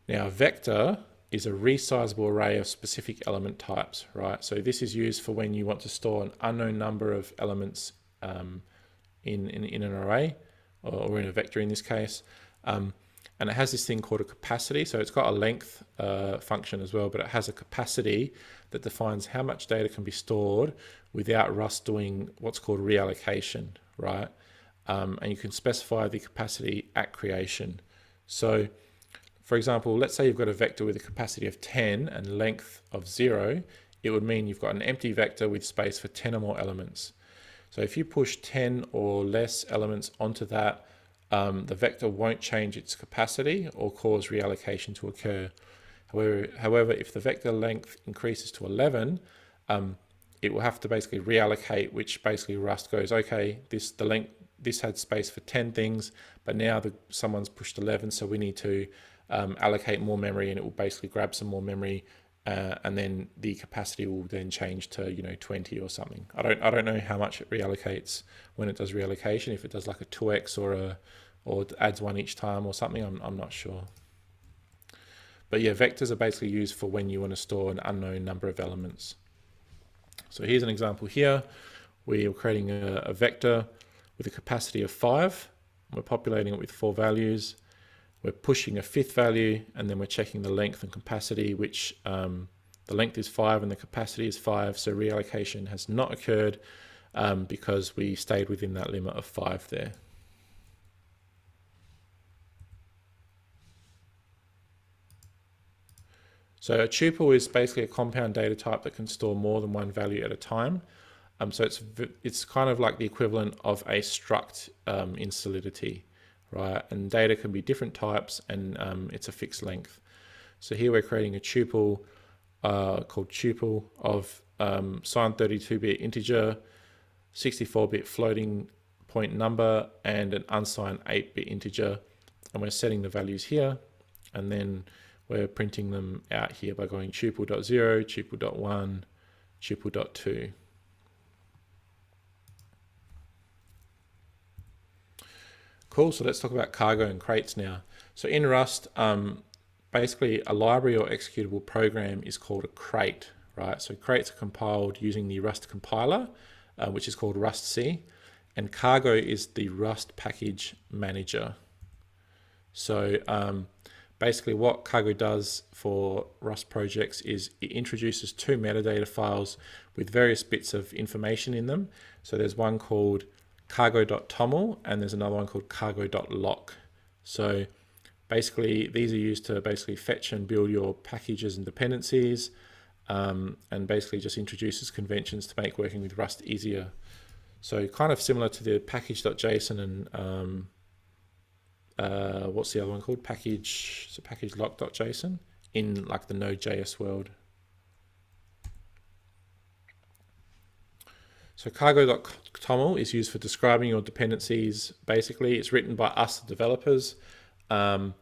Now, vector is a resizable array of specific element types, right? So this is used for when you want to store an unknown number of elements in an array, or in a vector in this case. and it has this thing called a capacity. So it's got a length function as well, but it has a capacity that defines how much data can be stored without Rust doing what's called reallocation, right? And you can specify the capacity at creation. So for example, let's say you've got a vector with a capacity of 10 and length of 0. It would mean you've got an empty vector with space for 10 or more elements. So if you push 10 or less elements onto that, the vector won't change its capacity or cause reallocation to occur. However, if the vector length increases to 11, it will have to basically reallocate, which basically Rust goes, okay, this had space for 10 things, but now someone's pushed 11, so we need to allocate more memory, and it will basically grab some more memory, and then the capacity will then change to 20 or something. I don't know how much it reallocates when it does reallocation, if it does like a 2x or adds 1 each time or something. I'm not sure. But yeah, vectors are basically used for when you want to store an unknown number of elements. So here's an example here. We are creating a vector with a capacity of 5. We're populating it with 4 values. We're pushing a 5th value, and then we're checking the length and capacity, which the length is 5 and the capacity is 5. So reallocation has not occurred because we stayed within that limit of 5 there. So a tuple is basically a compound data type that can store more than one value at a time. So it's kind of like the equivalent of a struct in Solidity, right? And data can be different types, and it's a fixed length. So here we're creating a tuple called tuple of signed 32-bit integer, 64-bit floating point number, and an unsigned 8-bit integer. And we're setting the values here, and then we're printing them out here by going tuple.0, tuple.1, tuple.2. Cool, so let's talk about cargo and crates now. So in Rust, basically a library or executable program is called a crate, right? So crates are compiled using the Rust compiler, which is called rustc, and cargo is the Rust package manager. So basically what cargo does for Rust projects is it introduces 2 metadata files with various bits of information in them. So there's one called cargo.toml and there's another one called cargo.lock. So basically these are used to basically fetch and build your packages and dependencies, and basically just introduces conventions to make working with Rust easier. So kind of similar to the package.json and what's the other one called? Package lock.json in like the Node.js world. So cargo.toml is used for describing your dependencies. Basically, it's written by us, the developers, and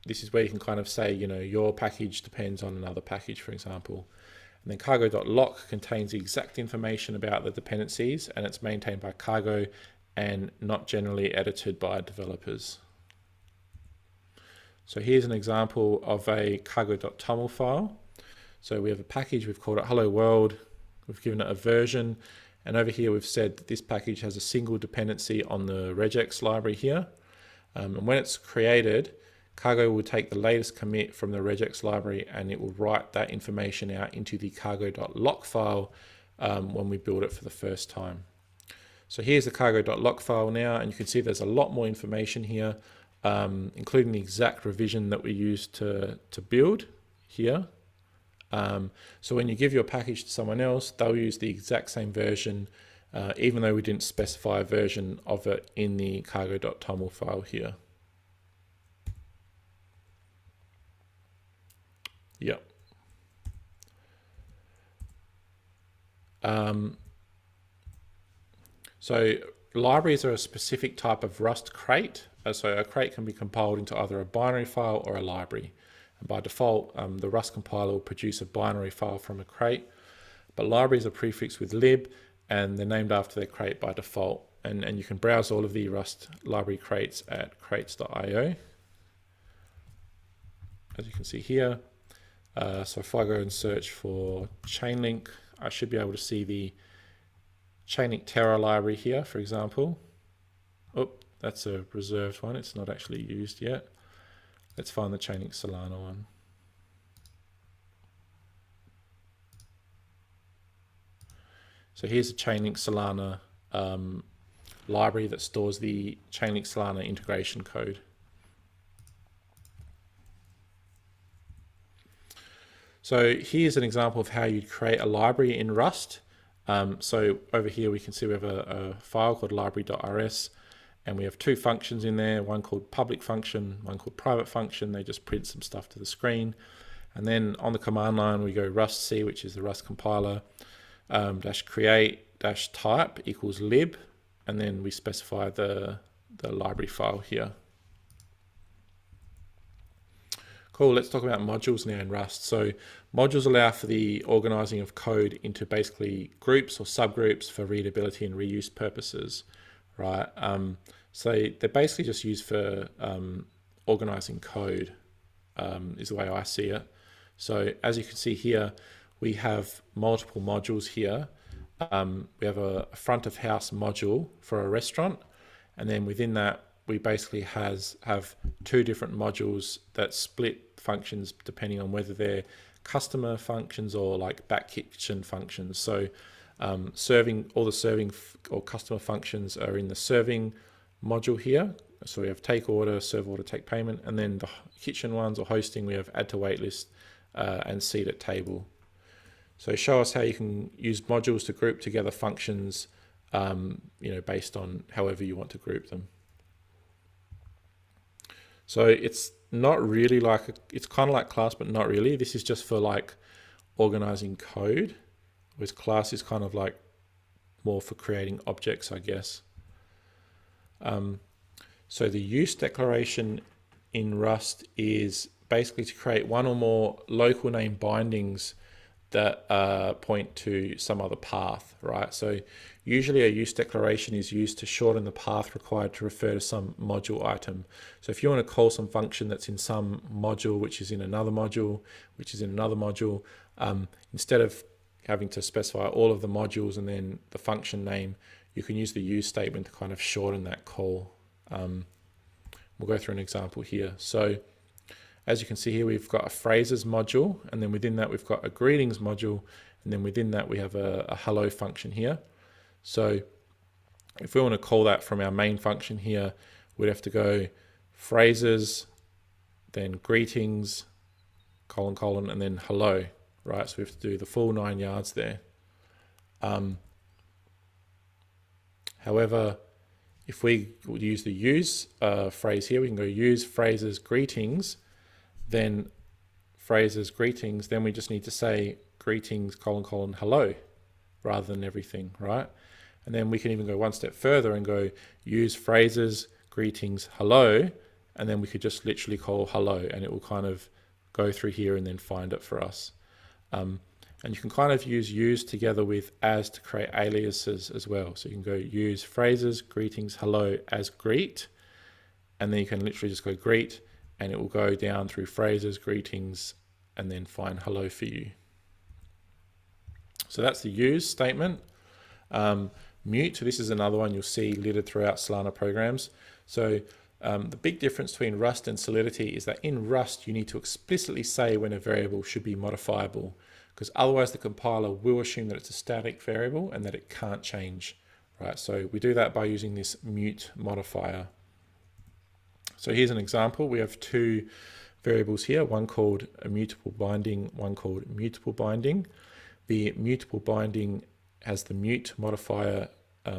this is where you can kind of say, your package depends on another package, for example. And then cargo.lock contains the exact information about the dependencies, and it's maintained by Cargo and not generally edited by developers. So here's an example of a cargo.toml file. So we have a package, we've called it hello world, we've given it a version, and over here we've said that this package has a single dependency on the regex library here. And when it's created, Cargo will take the latest commit from the regex library and it will write that information out into the cargo.lock file when we build it for the first time. So here's the cargo.lock file now, and you can see there's a lot more information here, including the exact revision that we used to build here. So when you give your package to someone else, they'll use the exact same version, even though we didn't specify a version of it in the cargo.toml file here. Yep. So libraries are a specific type of Rust crate. So a crate can be compiled into either a binary file or a library. And by default, the Rust compiler will produce a binary file from a crate, but libraries are prefixed with lib and they're named after their crate by default. And you can browse all of the Rust library crates at crates.io. As you can see here. So if I go and search for Chainlink, I should be able to see the Chainlink Terra library here, for example. Oh, That's a reserved one. It's not actually used yet. Let's find the Chainlink Solana one. So here's a Chainlink Solana library that stores the Chainlink Solana integration code. So here's an example of how you'd create a library in Rust. So over here we can see we have a file called library.rs, and we have two functions in there, one called public function, one called private function. They just print some stuff to the screen. And then on the command line we go rust c, which is the Rust compiler, dash create dash type equals lib, and then we specify the library file here. Cool, let's talk about modules now in Rust. So modules allow for the organizing of code into basically groups or subgroups for readability and reuse purposes, right? So they're basically just used for organizing code, is the way I see it. So as you can see here, we have multiple modules here. We have a front of house module for a restaurant, and then within that we basically have two different modules that split functions depending on whether they're customer functions or like back kitchen functions. So all the serving or customer functions are in the serving module here. So we have take order, serve order, take payment, and then the kitchen ones or hosting, we have add to waitlist and seat at table. So show us how you can use modules to group together functions, based on however you want to group them. So it's not really like, it's kind of like class, but not really. This is just for like organizing code, whereas class is kind of like more for creating objects, I guess. So the use declaration in Rust is basically to create one or more local name bindings that point to some other path, right? So usually a use declaration is used to shorten the path required to refer to some module item. So if you want to call some function that's in some module, which is in another module, which is in another module, instead of having to specify all of the modules and then the function name, you can use the use statement to kind of shorten that call. We'll go through an example here. So as you can see here, we've got a phrases module, and then within that we've got a greetings module, and then within that we have a hello function here. So if we want to call that from our main function here, we'd have to go phrases, then greetings, colon, colon, and then hello, right? So we have to do the full 9 yards there. However, if we would use the use phrase here, we can go use phrases greetings, then phrases greetings, then we just need to say greetings, colon, colon, hello, rather than everything, right? And then we can even go one step further and go use phrases, greetings, hello, and then we could just literally call hello, and it will kind of go through here and then find it for us. And you can kind of use together with as to create aliases as well. So you can go use phrases, greetings, hello as greet, and then you can literally just go greet, and it will go down through phrases, greetings, and then find hello for you. So that's the use statement. Mute, this is another one you'll see littered throughout Solana programs. So the big difference between Rust and Solidity is that in Rust, you need to explicitly say when a variable should be modifiable, because otherwise the compiler will assume that it's a static variable and that it can't change, right? So we do that by using this mute modifier. So here's an example. We have two variables here, one called immutable binding, one called mutable binding. The mutable binding has the mute modifier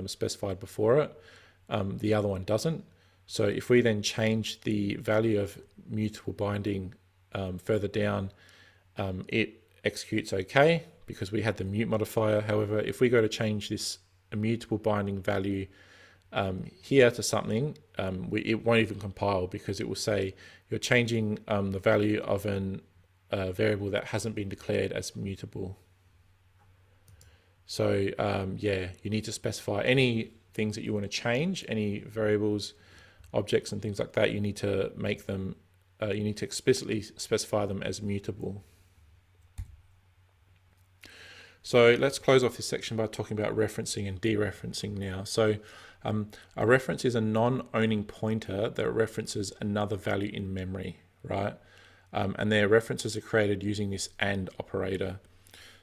specified before it. The other one doesn't. So if we then change the value of mutable binding further down, it executes okay because we had the mute modifier. However, if we go to change this immutable binding value here to something, it won't even compile because it will say you're changing the value of a variable that hasn't been declared as mutable. So yeah, you need to specify any things that you want to change, any variables, objects and things like that. You need to make them, you need to explicitly specify them as mutable. So let's close off this section by talking about referencing and dereferencing now. So A reference is a non-owning pointer that references another value in memory, right? And their references are created using this AND operator.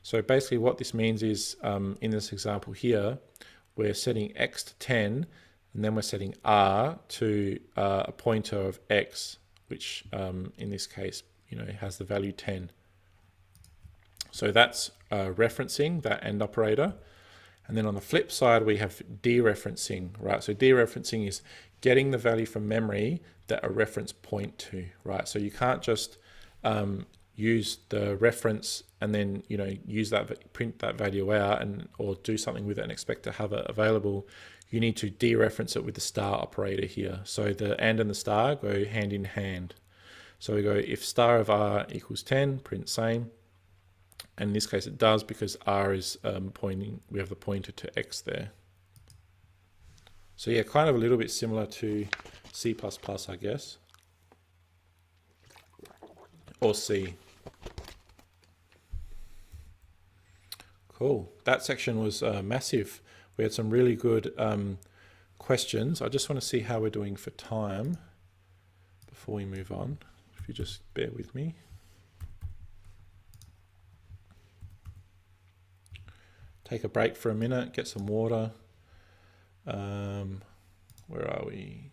So basically what this means is, in this example here, we're setting X to 10, and then we're setting R to a pointer of X, which in this case, has the value 10. So that's referencing, that AND operator. And then on the flip side, we have dereferencing, right? So dereferencing is getting the value from memory that a reference point to, right? So you can't just use the reference and then use that, print that value out or do something with it and expect to have it available. You need to dereference it with the star operator here. So the AND and the star go hand in hand. So we go if star of R equals 10, print same. And in this case it does because R is pointing, we have the pointer to X there. So yeah, kind of a little bit similar to C++, I guess, or C. Cool, that section was massive. We had some really good questions. I just want to see how we're doing for time before we move on. If you just bear with me. Take a break for a minute, get some water. Where are we?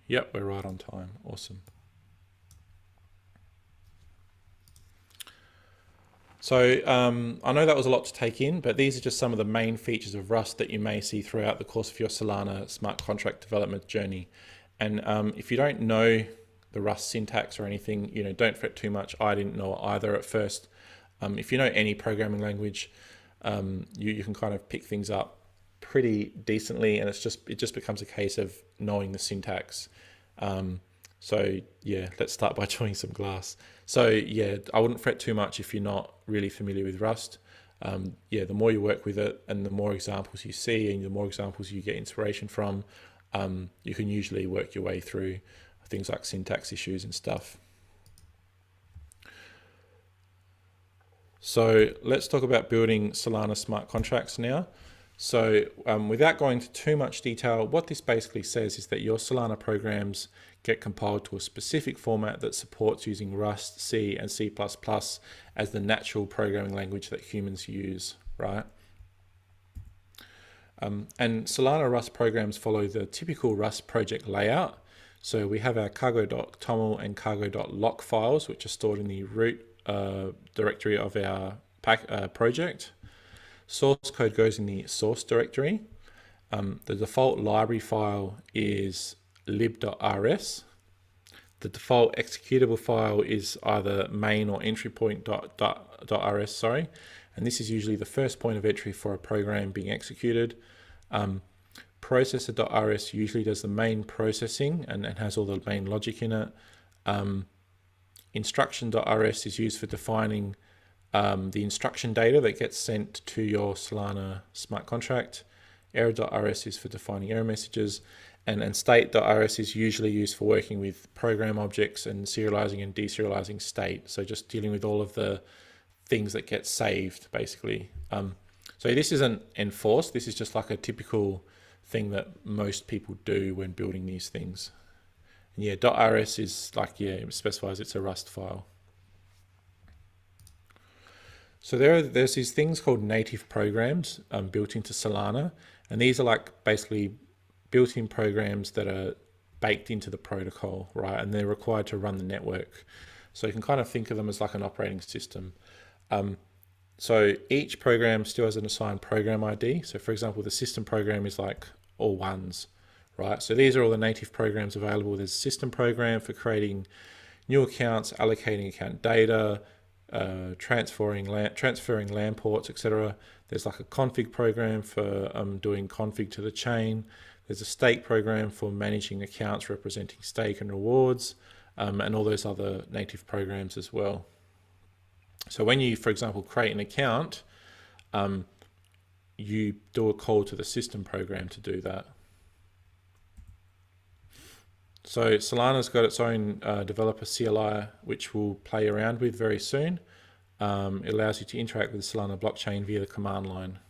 Yep, we're right on time. Awesome. So I know that was a lot to take in, but these are just some of the main features of Rust that you may see throughout the course of your Solana smart contract development journey. And if you don't know the Rust syntax or anything, don't fret too much. I didn't know it either at first. If you know any programming language, you can kind of pick things up pretty decently, and it just becomes a case of knowing the syntax. So yeah, let's start by chewing some glass. So yeah, I wouldn't fret too much if you're not really familiar with Rust. Yeah, the more you work with it and the more examples you see and the more examples you get inspiration from, you can usually work your way through things like syntax issues and stuff. So let's talk about building Solana smart contracts now. So without going into too much detail, what this basically says is that your Solana programs get compiled to a specific format that supports using Rust, C, and C++ as the natural programming language that humans use, right? And Solana Rust programs follow the typical Rust project layout. So we have our cargo.toml and cargo.lock files, which are stored in the root directory of our project. Source code goes in the source directory. The default library file is lib.rs. The default executable file is either main or entry point.rs, sorry. And this is usually the first point of entry for a program being executed. Processor.rs usually does the main processing and has all the main logic in it. Instruction.rs is used for defining the instruction data that gets sent to your Solana smart contract. Error.rs is for defining error messages, and state.rs is usually used for working with program objects and serializing and deserializing state. So just dealing with all of the things that get saved, basically. So this isn't enforced. This is just like a typical thing that most people do when building these things. And yeah, .rs is like, yeah, it specifies it's a Rust file. So there's these things called native programs built into Solana, and these are like basically built-in programs that are baked into the protocol, right? And they're required to run the network. So you can kind of think of them as like an operating system. So each program still has an assigned program ID. So for example, the system program is like all ones, right? So these are all the native programs available. There's a system program for creating new accounts, allocating account data, transferring LAN ports, etc. There's like a config program for doing config to the chain. There's a stake program for managing accounts representing stake and rewards, and all those other native programs as well. So when you, for example, create an account, you do a call to the system program to do that. So Solana's got its own developer CLI, which we'll play around with very soon. It allows you to interact with the Solana blockchain via the command line.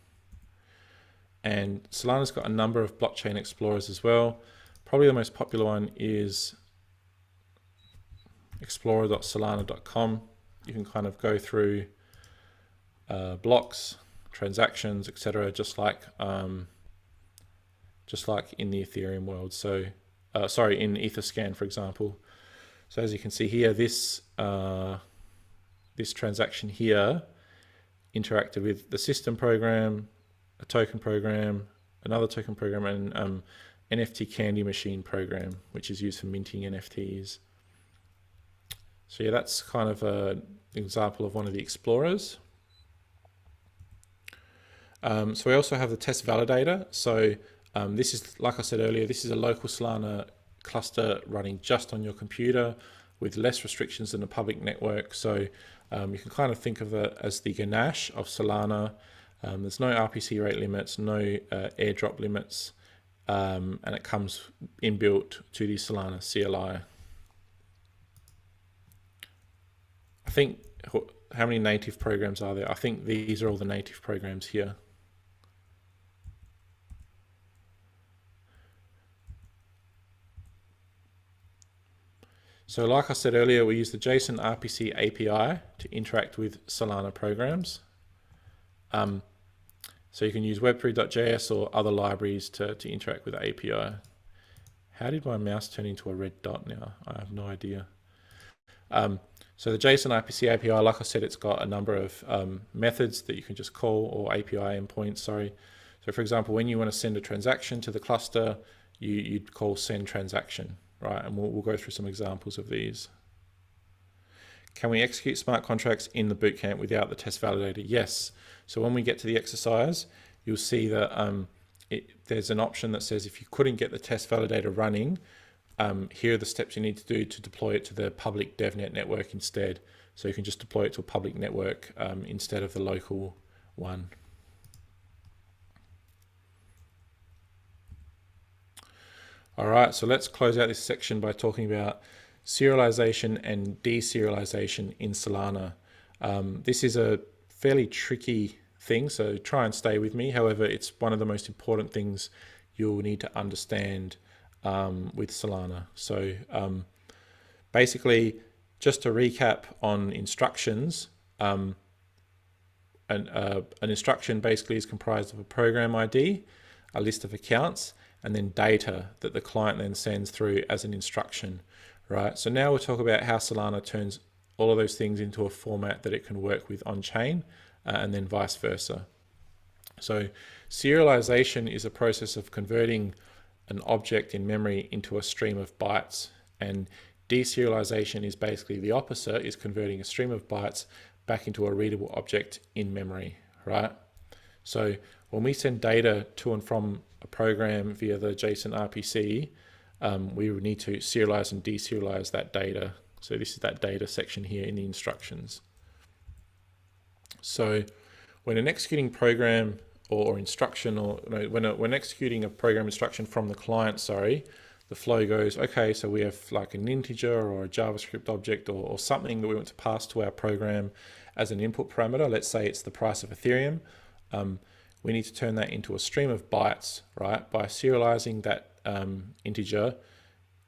And Solana's got a number of blockchain explorers as well. Probably the most popular one is explorer.solana.com. You can kind of go through blocks, transactions, etc., just like in the Ethereum world. So, sorry, in Etherscan, for example. So as you can see here, this this transaction here interacted with the system program, a token program, another token program, and NFT candy machine program, which is used for minting NFTs. So yeah, that's kind of an example of one of the explorers. So we also have the test validator. So this is, like I said earlier, this is a local Solana cluster running just on your computer with less restrictions than a public network. So you can kind of think of it as the ganache of Solana. There's no RPC rate limits, no airdrop limits, and it comes inbuilt to the Solana CLI. I think, how many native programs are there? I think these are all the native programs here. So like I said earlier, we use the JSON RPC API to interact with Solana programs. So you can use web3.js or other libraries to interact with the API. How did my mouse turn into a red dot now? I have no idea. So the JSON RPC API, like I said, it's got a number of methods that you can just call, or API endpoints, sorry. So for example, when you want to send a transaction to the cluster, you'd call send transaction, right? And we'll go through some examples of these. Can we execute smart contracts in the bootcamp without the test validator? Yes. So when we get to the exercise, you'll see that there's an option that says if you couldn't get the test validator running, here are the steps you need to do to deploy it to the public DevNet network instead. So you can just deploy it to a public network instead of the local one. All right, so let's close out this section by talking about serialization and deserialization in Solana. This is a fairly tricky thing, so try and stay with me. However, it's one of the most important things you'll need to understand with Solana. So basically, just to recap on instructions, an instruction basically is comprised of a program ID, a list of accounts, and then data that the client then sends through as an instruction, right? So now we'll talk about how Solana turns all of those things into a format that it can work with on-chain, and then vice versa. So serialization is a process of converting an object in memory into a stream of bytes, and deserialization is basically the opposite, is converting a stream of bytes back into a readable object in memory, right? So when we send data to and from a program via the JSON RPC, we would need to serialize and deserialize that data. So this is that data section here in the instructions. So when an executing program or instruction, or no, when executing a program instruction from the client, sorry, the flow goes, okay, so we have like an integer or a JavaScript object or something that we want to pass to our program as an input parameter. Let's say it's the price of Ethereum. We need to turn that into a stream of bytes, right? By serializing that integer,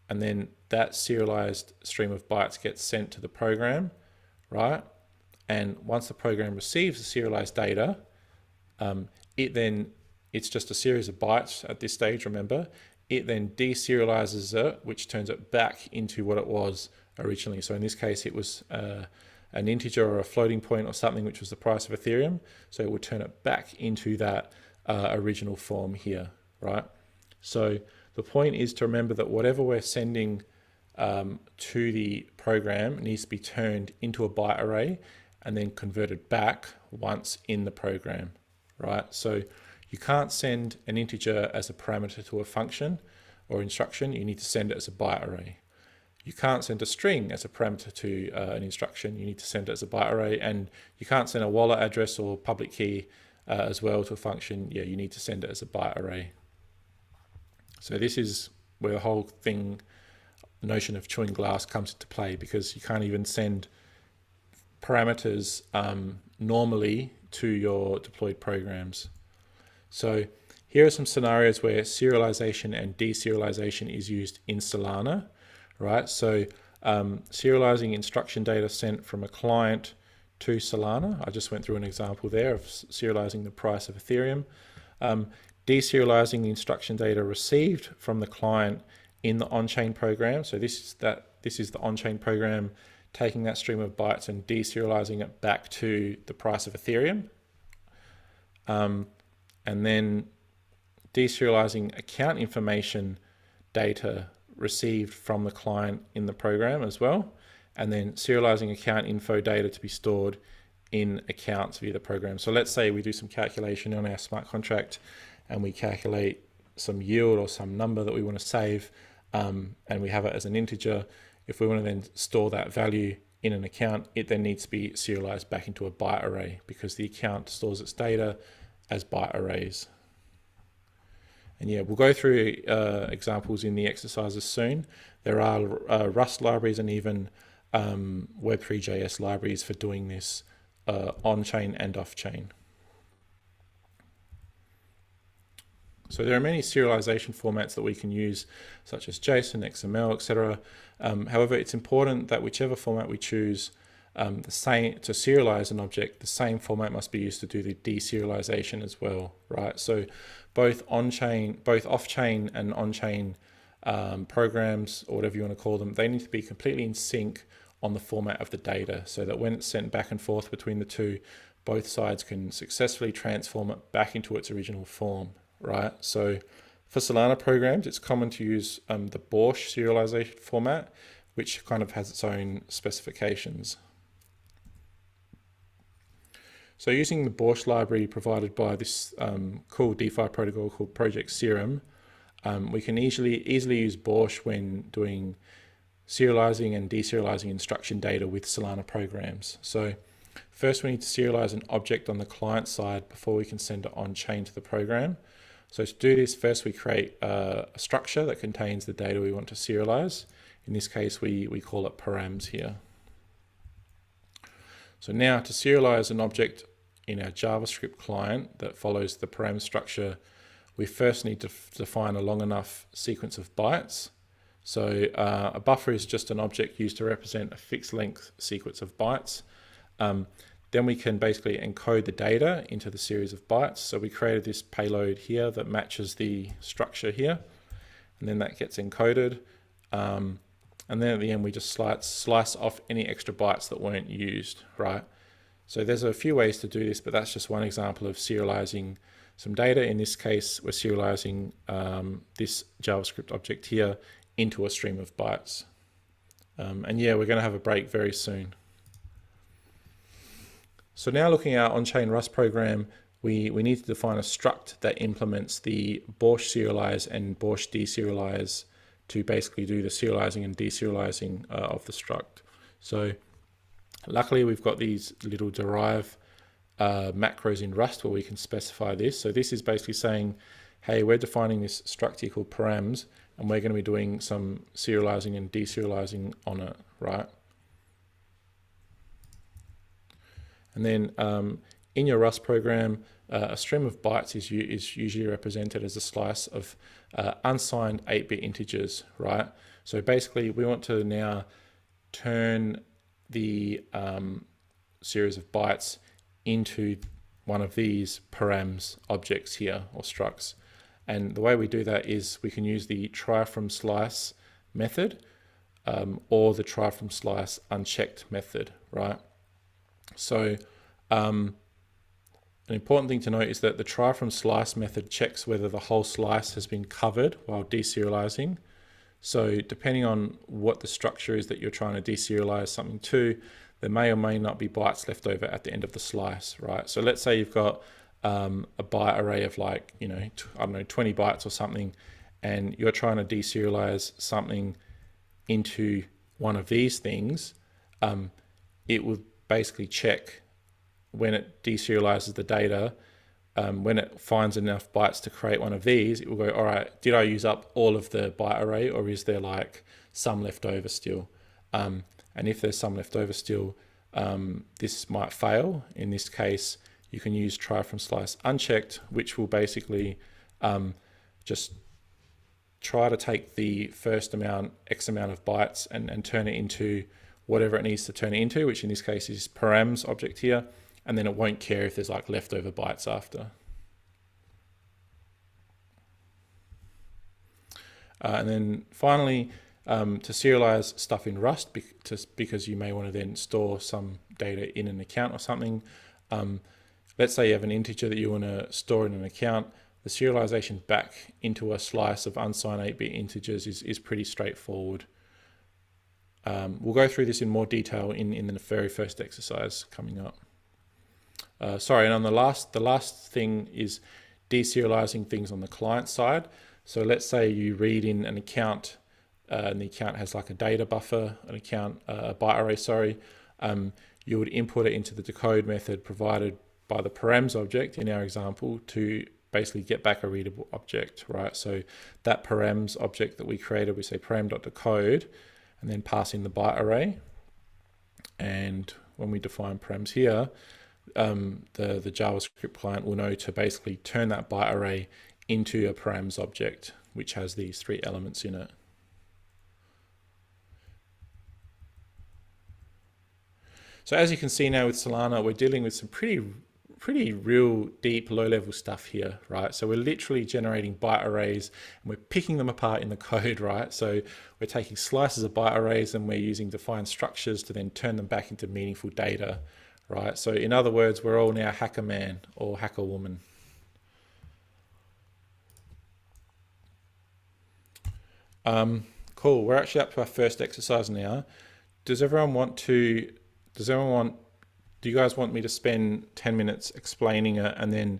and then that serialized stream of bytes gets sent to the program, right? And once the program receives the serialized data, it's just a series of bytes at this stage, remember. It then deserializes it, which turns it back into what it was originally. So in this case, it was an integer or a floating point or something, which was the price of Ethereum. So it would turn it back into that original form here, right? So the point is to remember that whatever we're sending to the program needs to be turned into a byte array and then converted back once in the program, right? So you can't send an integer as a parameter to a function or instruction. You need to send it as a byte array. You can't send a string as a parameter to an instruction. You need to send it as a byte array, and you can't send a wallet address or public key as well to a function. Yeah, you need to send it as a byte array. So this is where the whole thing, the notion of chewing glass comes into play, because you can't even send parameters normally to your deployed programs. So here are some scenarios where serialization and deserialization is used in Solana, right? So serializing instruction data sent from a client to Solana. I just went through an example there of serializing the price of Ethereum. Deserializing the instruction data received from the client in the on-chain program. So this is the on-chain program taking that stream of bytes and deserializing it back to the price of Ethereum. And then deserializing account information data received from the client in the program as well. And then serializing account info data to be stored in accounts via the program. So let's say we do some calculation on our smart contract and we calculate some yield or some number that we want to save, and we have it as an integer. If we want to then store that value in an account, it then needs to be serialized back into a byte array because the account stores its data as byte arrays. And yeah, we'll go through examples in the exercises soon. There are Rust libraries and even Web3.js libraries for doing this on-chain and off-chain. So there are many serialization formats that we can use, such as JSON, XML, etc. However, it's important that whichever format we choose, to serialize an object, the same format must be used to do the deserialization as well, right? So both off-chain and on-chain programs, or whatever you want to call them, they need to be completely in sync on the format of the data so that when it's sent back and forth between the two, both sides can successfully transform it back into its original form, right? So for Solana programs, it's common to use the Borsch serialization format, which kind of has its own specifications. So using the Borsch library provided by this cool DeFi protocol called Project Serum, we can easily use Borsch when doing serializing and deserializing instruction data with Solana programs. So first we need to serialize an object on the client side before we can send it on chain to the program. So to do this, first we create a structure that contains the data we want to serialize. In this case, we call it params here. So now to serialize an object in our JavaScript client that follows the param structure, we first need to define a long enough sequence of bytes. So a buffer is just an object used to represent a fixed length sequence of bytes. Then we can basically encode the data into the series of bytes. So we created this payload here that matches the structure here, and then that gets encoded. And then at the end, we just slice off any extra bytes that weren't used, right? So there's a few ways to do this, but that's just one example of serializing some data. In this case, we're serializing this JavaScript object here into a stream of bytes. And yeah, we're going to have a break very soon. So now looking at our on-chain Rust program, we need to define a struct that implements the Borsch serialize and Borsch deserialize to basically do the serializing and deserializing of the struct. So luckily we've got these little derive macros in Rust where we can specify this. So this is basically saying, hey, we're defining this struct here called params, and we're going to be doing some serializing and deserializing on it, right? And then in your Rust program, a stream of bytes is usually represented as a slice of unsigned 8-bit integers, right? So basically we want to now turn the series of bytes into one of these params objects here, or structs. And the way we do that is we can use the try from slice method or the try from slice unchecked method, right? So an important thing to note is that the try from slice method checks whether the whole slice has been covered while deserializing. So depending on what the structure is that you're trying to deserialize something to, there may or may not be bytes left over at the end of the slice, right? So let's say you've got a byte array of like, I don't know, 20 bytes or something, and you're trying to deserialize something into one of these things. It will basically check when it deserializes the data, when it finds enough bytes to create one of these, it will go, all right, did I use up all of the byte array, or is there like some left over still? And if there's some left over still, this might fail. In this case, you can use try from slice unchecked, which will basically just try to take the first amount, X amount of bytes and turn it into whatever it needs to turn it into, which in this case is params object here, and then it won't care if there's like leftover bytes after. And then finally, to serialize stuff in Rust, because you may want to then store some data in an account or something. Let's say you have an integer that you want to store in an account. The serialization back into a slice of unsigned 8-bit integers is pretty straightforward. We'll go through this in more detail in the very first exercise coming up. Sorry, and on the last thing is deserializing things on the client side. So let's say you read in an account, and the account has like a data buffer, a byte array, sorry. You would input it into the decode method provided by the params object in our example to basically get back a readable object, right? So that params object that we created, we say param.decode and then pass in the byte array. And when we define params here, the JavaScript client will know to basically turn that byte array into a params object, which has these 3 elements in it. So as you can see now with Solana, we're dealing with some pretty real deep low-level stuff here, right? So we're literally generating byte arrays and we're picking them apart in the code, right? So we're taking slices of byte arrays and we're using defined structures to then turn them back into meaningful data, right? So in other words, we're all now hacker man or hacker woman. Cool, we're actually up to our first exercise now. Do you guys want me to spend 10 minutes explaining it and then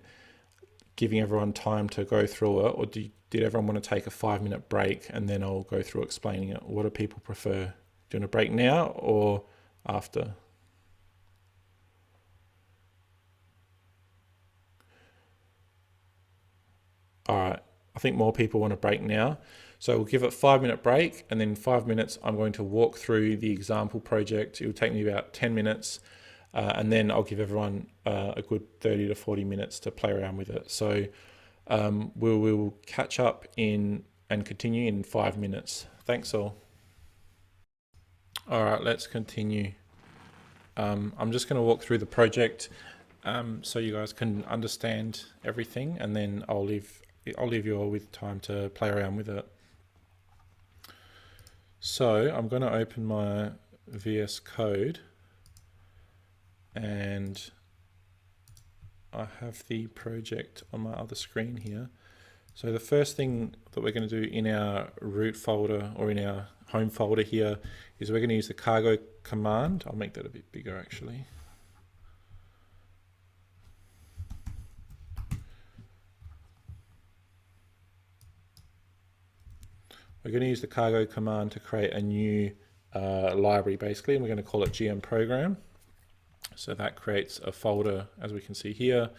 giving everyone time to go through it? Or did everyone want to take a 5-minute break and then I'll go through explaining it? What do people prefer? Do you want a break now or after? All right, I think more people want a break now. So we'll give it a 5-minute break, and then 5 minutes, I'm going to walk through the example project. It will take me about 10 minutes, and then I'll give everyone a good 30 to 40 minutes to play around with it. So we'll catch up and continue in 5 minutes. Thanks all. All right, let's continue. I'm just going to walk through the project so you guys can understand everything, and then I'll leave you all with time to play around with it. So I'm going to open my VS Code, and I have the project on my other screen here. So the first thing that we're going to do in our root folder or in our home folder here is we're going to use the cargo command. I'll make that a bit bigger actually. We're going to use the cargo command to create a new library basically, and we're going to call it GM program. So that creates a folder, as we can see here,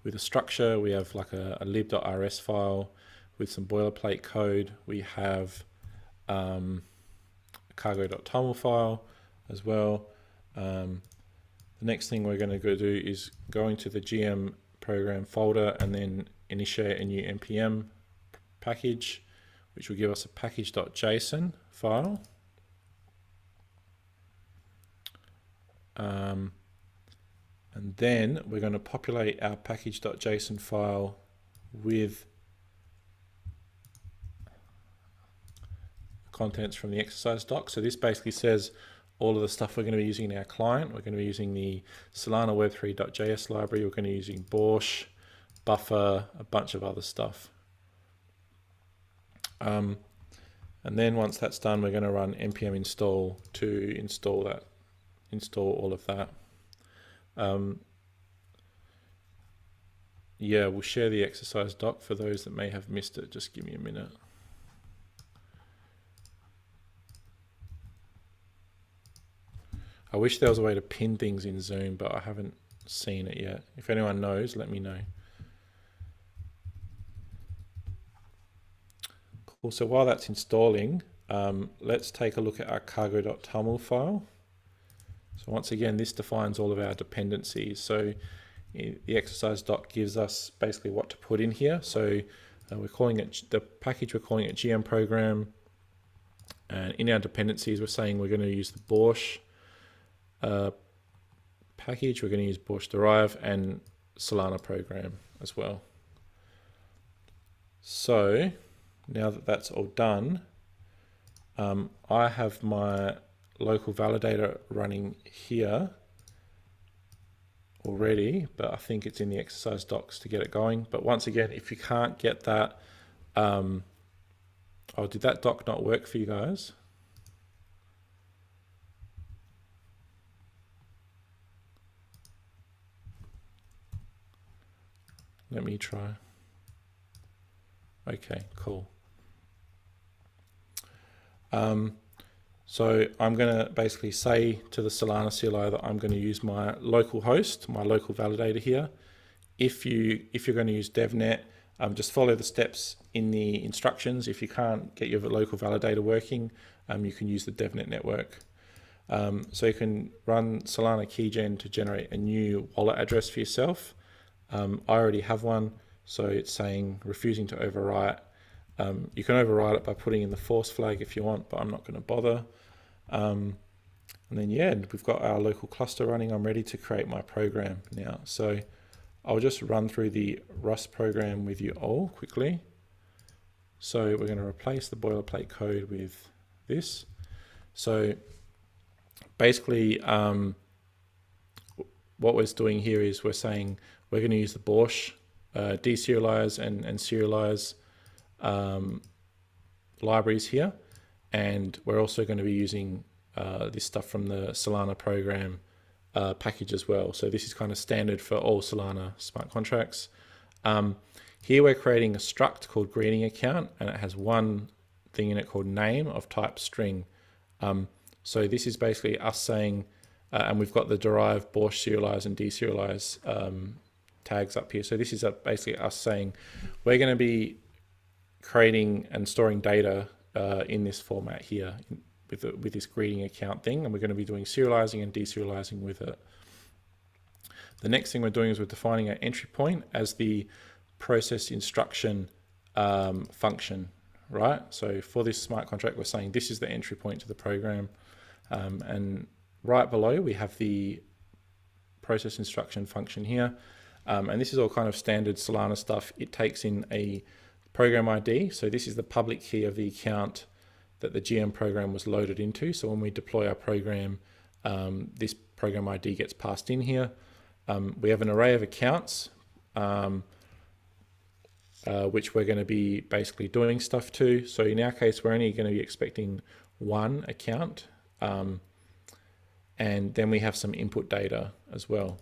with a structure. We have like a lib.rs file with some boilerplate code. We have a cargo.toml file as well. The next thing we're going to go do is go into the GM program folder and then initiate a new npm package, which will give us a package.json file. And then we're going to populate our package.json file with contents from the exercise doc. So this basically says all of the stuff we're going to be using in our client. We're going to be using the Solana web3.js library. We're going to be using Borscht, Buffer, a bunch of other stuff. And then once that's done, we're going to run npm install to install all of that. Yeah, we'll share the exercise doc for those that may have missed it. Just give me a minute. I wish there was a way to pin things in Zoom, but I haven't seen it yet. If anyone knows, let me know. Cool, so while that's installing, let's take a look at our cargo.toml file. So once again, this defines all of our dependencies. So the exercise doc gives us basically what to put in here. So We're calling it the package. We're calling it GM program, and in our dependencies, we're saying we're going to use the Borsch package. We're going to use Borsch derive and Solana program as well. So now that that's all done, I have my local validator running here already, but I think it's in the exercise docs to get it going. But once again, if you can't get that, oh, did that doc not work for you guys? Let me try. Okay, cool. So I'm going to basically say to the Solana CLI that I'm going to use my local host, my local validator here. If you're going to use DevNet, just follow the steps in the instructions. If you can't get your local validator working, you can use the DevNet network. So you can run Solana keygen to generate a new wallet address for yourself. I already have one, so it's saying refusing to overwrite. You can override it by putting in the force flag if you want, but I'm not going to bother. And then yeah, we've got our local cluster running. I'm ready to create my program now. So I'll just run through the Rust program with you all quickly. So we're going to replace the boilerplate code with this. So basically, what we're doing here is we're saying we're going to use the Borsch deserialize and serialize libraries here, and we're also going to be using this stuff from the Solana program package as well. So this is kind of standard for all Solana smart contracts. Here we're creating a struct called greeting account, and it has one thing in it called name of type string. So this is basically us saying, and we've got the derive, Borsch serialize and deserialize tags up here. So this is basically us saying we're going to be creating and storing data in this format here with this greeting account thing, and we're going to be doing serializing and deserializing with it. The next thing we're doing is we're defining our entry point as the process instruction function, right? So for this smart contract, we're saying this is the entry point to the program, and right below we have the process instruction function here, and this is all kind of standard Solana stuff. It takes in a program ID. So this is the public key of the account that the GM program was loaded into. So when we deploy our program, this program ID gets passed in here. We have an array of accounts, which we're going to be basically doing stuff to. So in our case, we're only going to be expecting one account. And then we have some input data as well.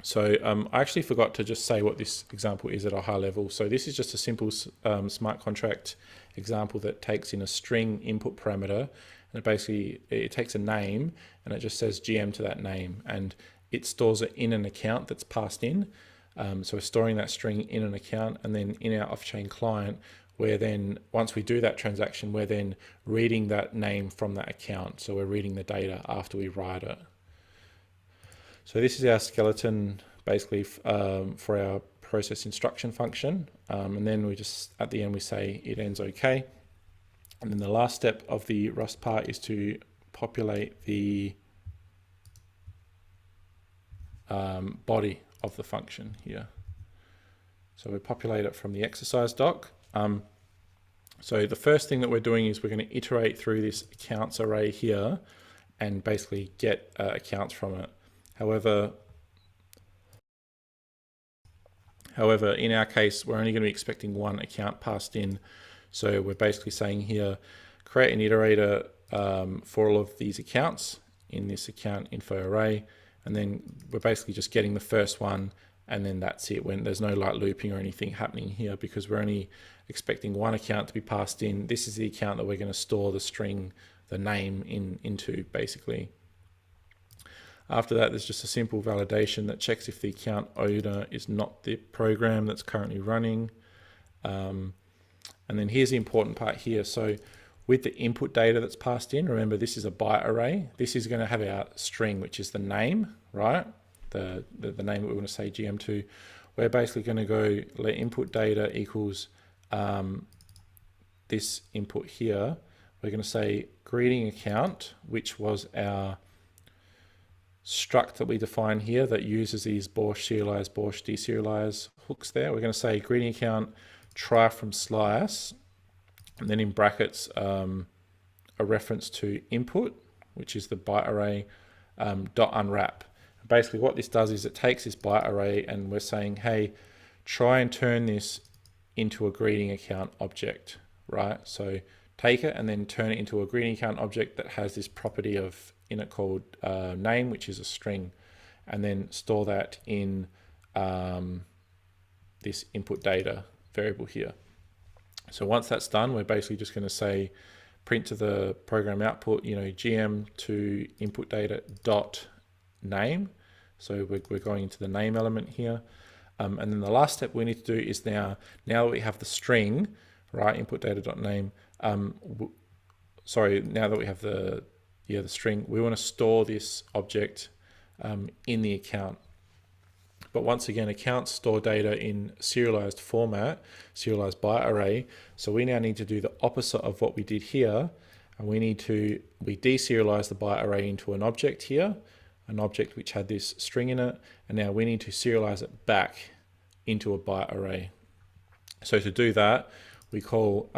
So I actually forgot to just say what this example is at a high level. So this is just a simple smart contract example that takes in a string input parameter, and it takes a name and it just says GM to that name, and it stores it in an account that's passed in. So we're storing that string in an account, and then in our off-chain client, where then once we do that transaction, we're then reading that name from that account. So we're reading the data after we write it. So this is our skeleton basically for our process instruction function. And then we just, at the end, we say it ends okay. And then the last step of the Rust part is to populate the body of the function here. So we populate it from the exercise doc. So the first thing that we're doing is we're going to iterate through this accounts array here and basically get accounts from it. However, in our case, we're only going to be expecting one account passed in. So we're basically saying here, create an iterator for all of these accounts in this account info array. And then we're basically just getting the first one, and then that's it. When there's no like looping or anything happening here, because we're only expecting one account to be passed in. This is the account that we're going to store the string, the name into basically. After that, there's just a simple validation that checks if the account owner is not the program that's currently running. And then here's the important part here. So with the input data that's passed in, remember this is a byte array. This is going to have our string, which is the name, right? The name that we want to say GM to. We're basically going to go let input data equals this input here, we're going to say greeting account, which was our struct that we define here that uses these Borsch serialize, Borsch deserialize hooks there. We're going to say greeting account try from slice, and then in brackets a reference to input, which is the byte array, dot unwrap. Basically what this does is it takes this byte array and we're saying, hey, try and turn this into a greeting account object, right? So take it and then turn it into a greeting account object that has this property of in it called name, which is a string, and then store that in this input data variable here. So once that's done, we're basically just going to say print to the program output, GM to input data dot name. So we're going into the name element here. And then the last step we need to do is now that we have the string, right, input data dot name, now that we have the string, we want to store this object in the account. But once again, accounts store data in serialized format, serialized byte array. So we now need to do the opposite of what we did here. And we deserialize the byte array into an object here, an object which had this string in it. And now we need to serialize it back into a byte array. So to do that, we call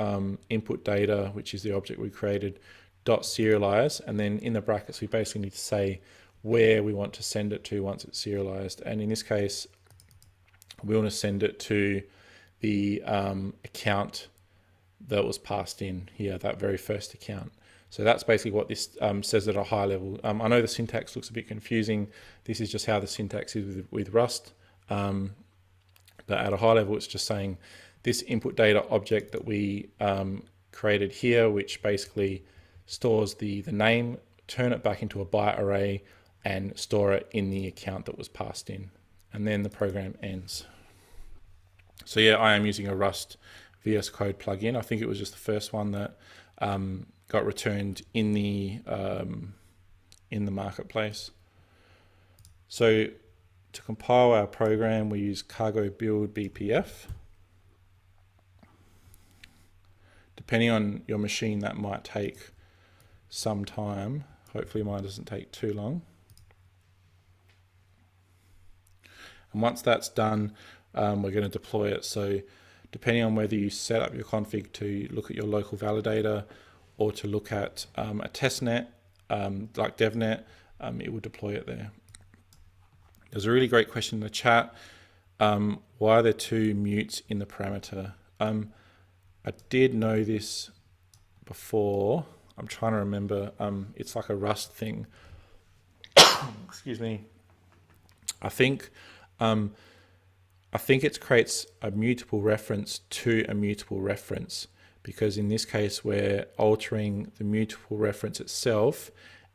input data, which is the object we created, dot serialize. And then in the brackets, we basically need to say where we want to send it to once it's serialized. And in this case, we want to send it to the account that was passed in here, that very first account. So that's basically what this says at a high level. I know the syntax looks a bit confusing. This is just how the syntax is with Rust. But at a high level, it's just saying this input data object that we created here, which basically stores the name, turn it back into a byte array, and store it in the account that was passed in. And then the program ends. So yeah, I am using a Rust VS Code plugin. I think it was just the first one that got returned in the marketplace. So to compile our program, we use cargo build BPF. Depending on your machine, that might take some time. Hopefully mine doesn't take too long. And once that's done, we're going to deploy it. So depending on whether you set up your config to look at your local validator or to look at a testnet like DevNet, it will deploy it there. There's a really great question in the chat. Why are there two mutes in the parameter? I did know this before. I'm trying to remember. It's like a Rust thing. Excuse me. I think it creates a mutable reference to a mutable reference, because in this case we're altering the mutable reference itself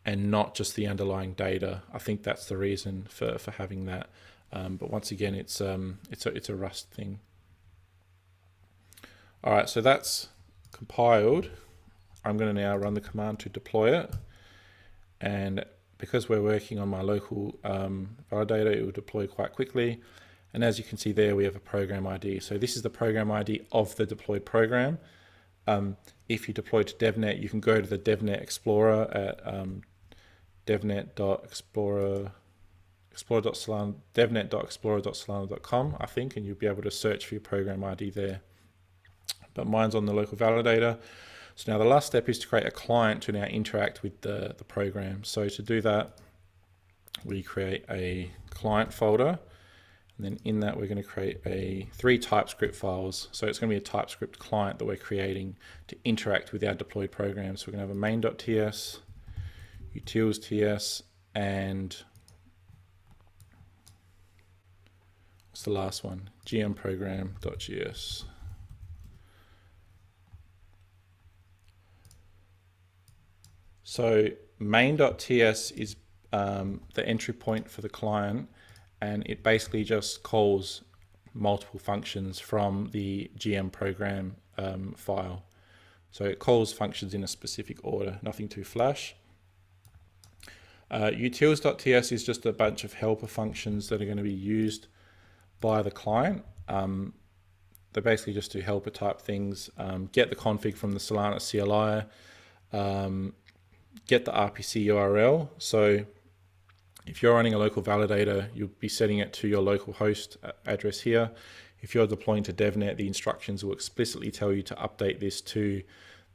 and not just the underlying data. I think that's the reason for having that. But once again, it's a Rust thing. All right, so that's compiled. I'm going to now run the command to deploy it, and because we're working on my local validator, it will deploy quite quickly. And as you can see there, we have a program ID. So this is the program ID of the deployed program. If you deploy to DevNet, you can go to the DevNet Explorer at devnet.explorer.solana.com, I think, and you'll be able to search for your program ID there. But mine's on the local validator. So now the last step is to create a client to now interact with the program. So to do that, we create a client folder, and then in that we're going to create 3 TypeScript files. So it's going to be a TypeScript client that we're creating to interact with our deployed program. So we're going to have a main.ts, utils.ts, and what's the last one? gmprogram.js. So main.ts is the entry point for the client, and it basically just calls multiple functions from the GM program file. So it calls functions in a specific order, nothing too flash. Utils.ts is just a bunch of helper functions that are going to be used by the client. they basically just do helper type things. Get the config from the Solana CLI, get the RPC URL. So if you're running a local validator, you'll be setting it to your local host address here. If you're deploying to DevNet, the instructions will explicitly tell you to update this to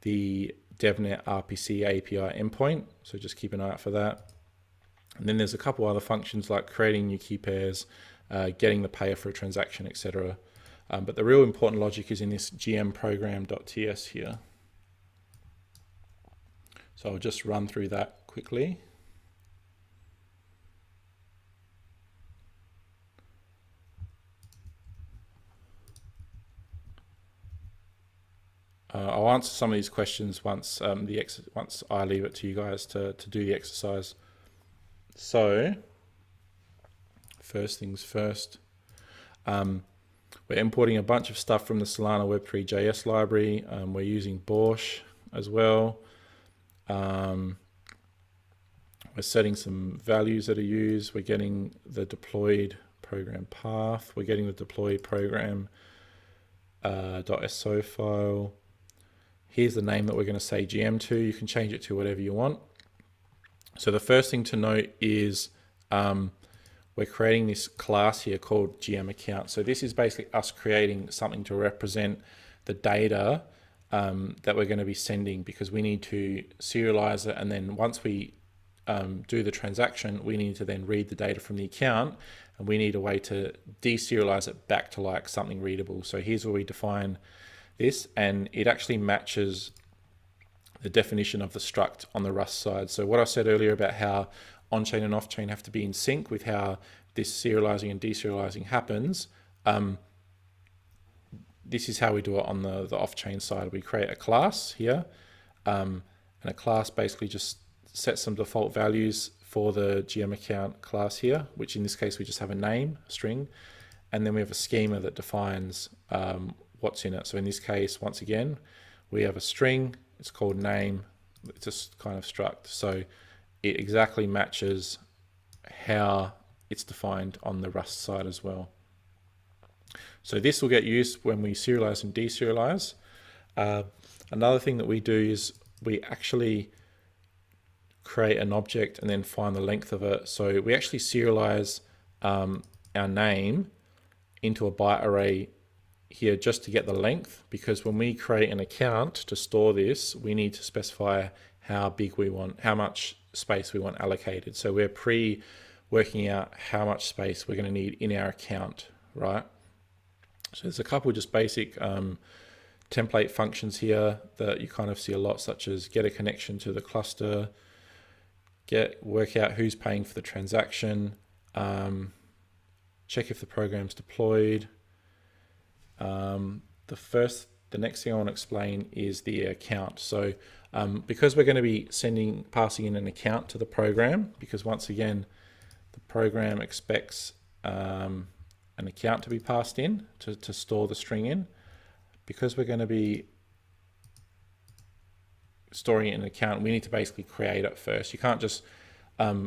the DevNet RPC API endpoint. So just keep an eye out for that. And then there's a couple other functions like creating new key pairs, getting the payer for a transaction, etc. But the real important logic is in this gmprogram.ts here. So I'll just run through that quickly. I'll answer some of these questions once once I leave it to you guys to do the exercise. So, first things first, we're importing a bunch of stuff from the Solana Web3.js library. We're using Borscht as well. We're setting some values that are used. We're getting the deployed program path. We're getting the deployed program .so file. Here's the name that we're going to say GM to. You can change it to whatever you want. So the first thing to note is we're creating this class here called GM account. So this is basically us creating something to represent the data that we're going to be sending, because we need to serialize it. And then once we do the transaction, we need to then read the data from the account, and we need a way to deserialize it back to like something readable. So here's where we define this, and it actually matches the definition of the struct on the Rust side. So what I said earlier about how on-chain and off-chain have to be in sync with how this serializing and deserializing happens, this is how we do it on the off-chain side. We create a class here, and a class basically just sets some default values for the GM account class here, which in this case we just have a name, a string, and then we have a schema that defines what's in it. So in this case, once again, we have a string, it's called name, it's just kind of struct. So it exactly matches how it's defined on the Rust side as well. So this will get used when we serialize and deserialize. Another thing that we do is we actually create an object and then find the length of it. So we actually serialize our name into a byte array here just to get the length, because when we create an account to store this, we need to specify how big we want, how much space we want allocated. So we're working out how much space we're going to need in our account, right? So there's a couple just basic template functions here that you kind of see a lot, such as get a connection to the cluster, work out who's paying for the transaction, check if the program's deployed. The next thing I want to explain is the account. So because we're going to be passing in an account to the program, because once again, the program expects an account to be passed in to store the string in, because we're going to be storing it in an account, we need to basically create it first. You can't just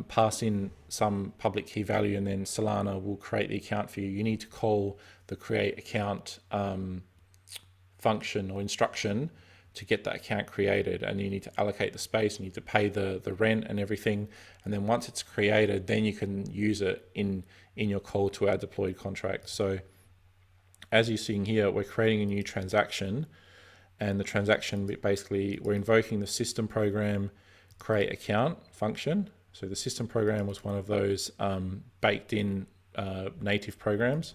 pass in some public key value and then Solana will create the account for you. You need to call the create account function or instruction to get that account created, and you need to allocate the space, you need to pay the rent and everything, and then once it's created, then you can use it in your call to our deployed contract. So as you're seeing here, we're creating a new transaction, and the transaction, basically we're invoking the system program create account function. So the system program was one of those baked in native programs.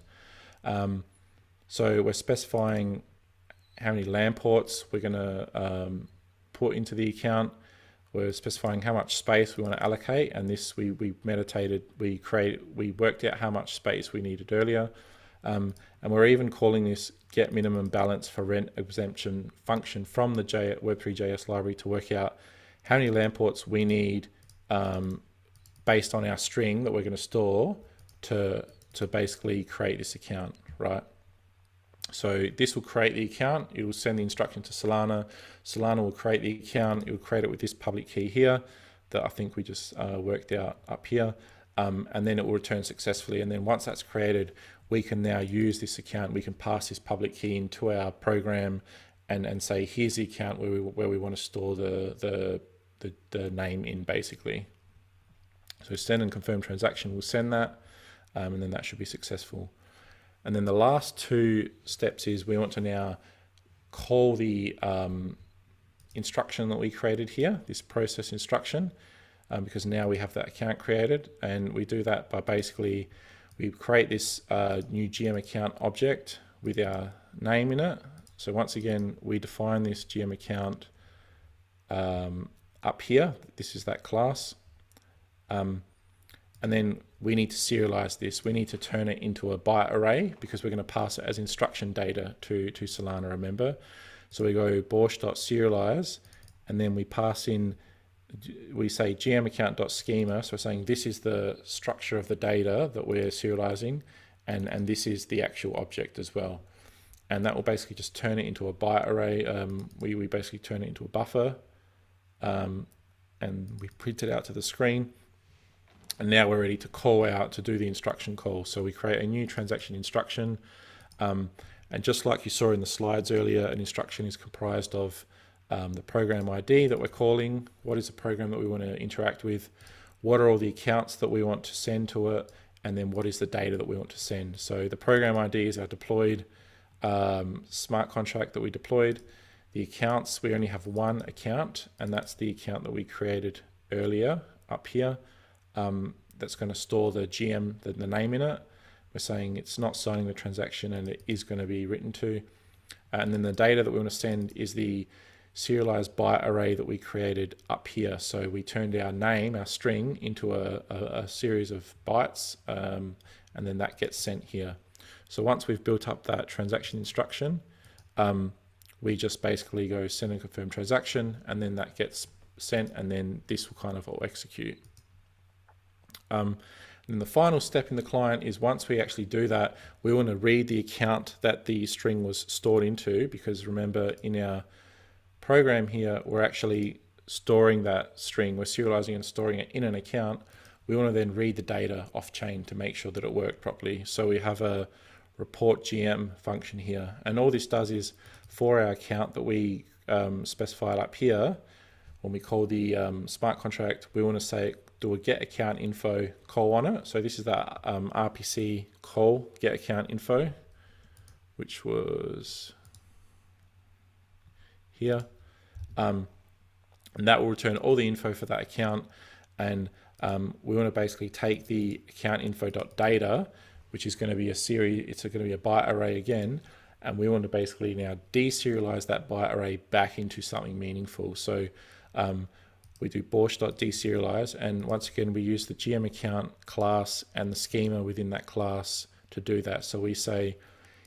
So we're specifying how many LAN ports we're going to put into the account. We're specifying how much space we want to allocate, and this we worked out how much space we needed earlier. And we're even calling this get minimum balance for rent exemption function from the Web3.js library to work out how many LAN ports we need based on our string that we're going to store to basically create this account, right? So this will create the account, it will send the instruction to Solana, Solana will create the account, it will create it with this public key here that I think we just worked out up here, and then it will return successfully. And then once that's created, we can now use this account. We can pass this public key into our program and say, here's the account where we want to store the name in, basically. So send and confirm transaction will send that, and then that should be successful. And then the last two steps is we want to now call the instruction that we created here, this process instruction, because now we have that account created, and we do that by basically, we create this new GM account object with our name in it. So once again, we define this GM account up here. This is that class. And then we need to serialize this. We need to turn it into a byte array because we're going to pass it as instruction data to Solana, remember? So we go Borscht.serialize, and then we pass in, we say GM account.schema. So we're saying this is the structure of the data that we're serializing, and this is the actual object as well. And that will basically just turn it into a byte array. We basically turn it into a buffer, and we print it out to the screen. And now we're ready to call out to do the instruction call. So we create a new transaction instruction. And just like you saw in the slides earlier, an instruction is comprised of the program ID that we're calling. What is the program that we want to interact with? What are all the accounts that we want to send to it? And then what is the data that we want to send? So the program ID is our deployed smart contract that we deployed. The accounts, we only have one account, and that's the account that we created earlier up here. That's going to store the GM, the name in it. We're saying it's not signing the transaction, and it is going to be written to. And then the data that we want to send is the serialized byte array that we created up here. So we turned our name, our string, into a series of bytes, and then that gets sent here. So once we've built up that transaction instruction, we just basically go send and confirm transaction, and then that gets sent, and then this will kind of all execute. And the final step in the client is once we actually do that, we want to read the account that the string was stored into, because remember in our program here, we're actually storing that string, we're serializing and storing it in an account. We want to then read the data off chain to make sure that it worked properly. So we have a report GM function here. And all this does is for our account that we specified up here, when we call the smart contract, we want to say, do a get account info call on it. So this is that RPC call get account info, which was here. And that will return all the info for that account. And we want to basically take the account info.data, which is going to be a series, it's going to be a byte array again. And we want to basically now deserialize that byte array back into something meaningful. So we do Borscht.deserialize, and once again we use the GM account class and the schema within that class to do that. So we say,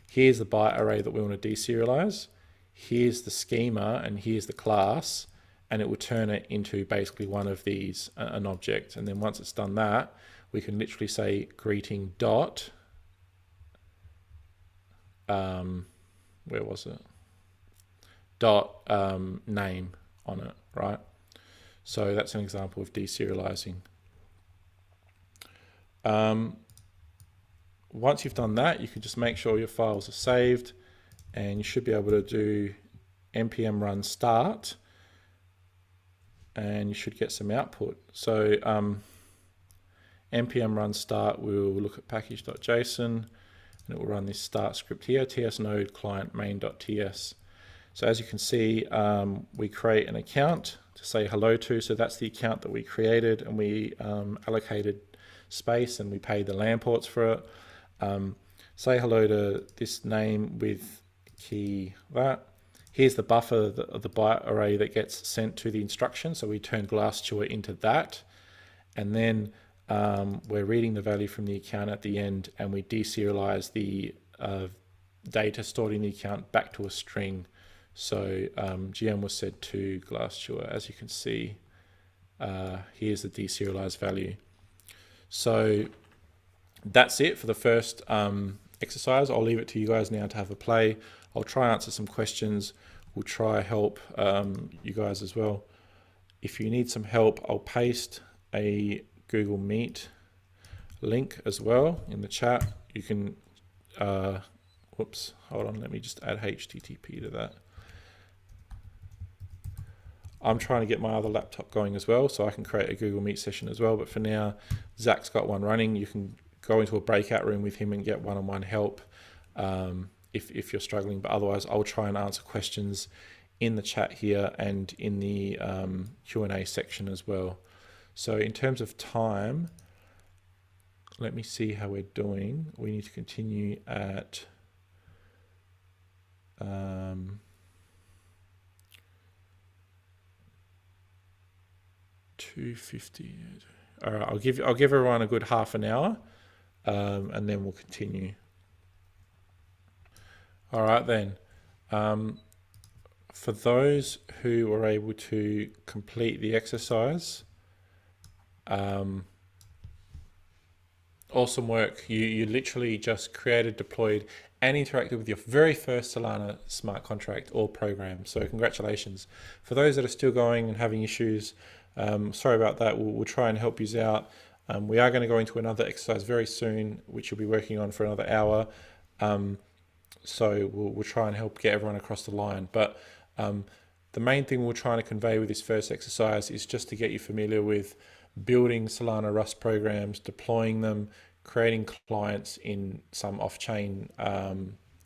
here's the byte array that we want to deserialize, here's the schema, and here's the class, and it will turn it into basically one of these, an object. And then once it's done that, we can literally say greeting dot, where was it? Dot name on it, right? So that's an example of deserializing. Once you've done that, you can just make sure your files are saved, and you should be able to do npm run start, and you should get some output. So npm run start will look at package.json, and it will run this start script here, ts node client main.ts. So as you can see, we create an account to say hello to. So that's the account that we created, and we allocated space, and we paid the LAN ports for it. Say hello to this name with key that. Here's the buffer of the byte array that gets sent to the instruction. So we turn Glassdoor into that. And then we're reading the value from the account at the end, and we deserialize the data stored in the account back to a string. So GM was set to Glassdoor. As you can see, here's the deserialized value. So that's it for the first exercise. I'll leave it to you guys now to have a play. I'll try answer some questions. We'll try help you guys as well. If you need some help, I'll paste a Google Meet link as well in the chat. You can whoops, hold on, let me just add HTTP to that. I'm trying to get my other laptop going as well, so I can create a Google Meet session as well. But for now, Zach's got one running. You can go into a breakout room with him and get one-on-one help if you're struggling. But otherwise, I'll try and answer questions in the chat here and in the Q&A section as well. So in terms of time, let me see how we're doing. We need to continue at 2:50. All right, I'll give everyone a good half an hour, and then we'll continue. All right then. For those who were able to complete the exercise, awesome work. You literally just created, deployed, and interacted with your very first Solana smart contract or program. So congratulations. For those that are still going and having issues, sorry about that. We'll try and help you out. We are going to go into another exercise very soon, which you'll be working on for another hour. So we'll try and help get everyone across the line. But the main thing we're trying to convey with this first exercise is just to get you familiar with building Solana Rust programs, deploying them, creating clients in some off-chain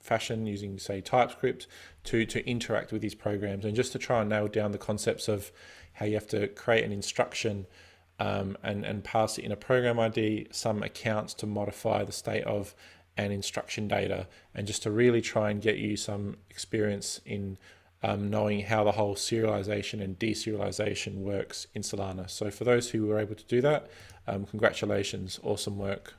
fashion using, say, TypeScript to interact with these programs, and just to try and nail down the concepts of how you have to create an instruction and pass it in a program ID, some accounts to modify the state of an instruction data, and just to really try and get you some experience in knowing how the whole serialization and deserialization works in Solana. So for those who were able to do that, congratulations, awesome work.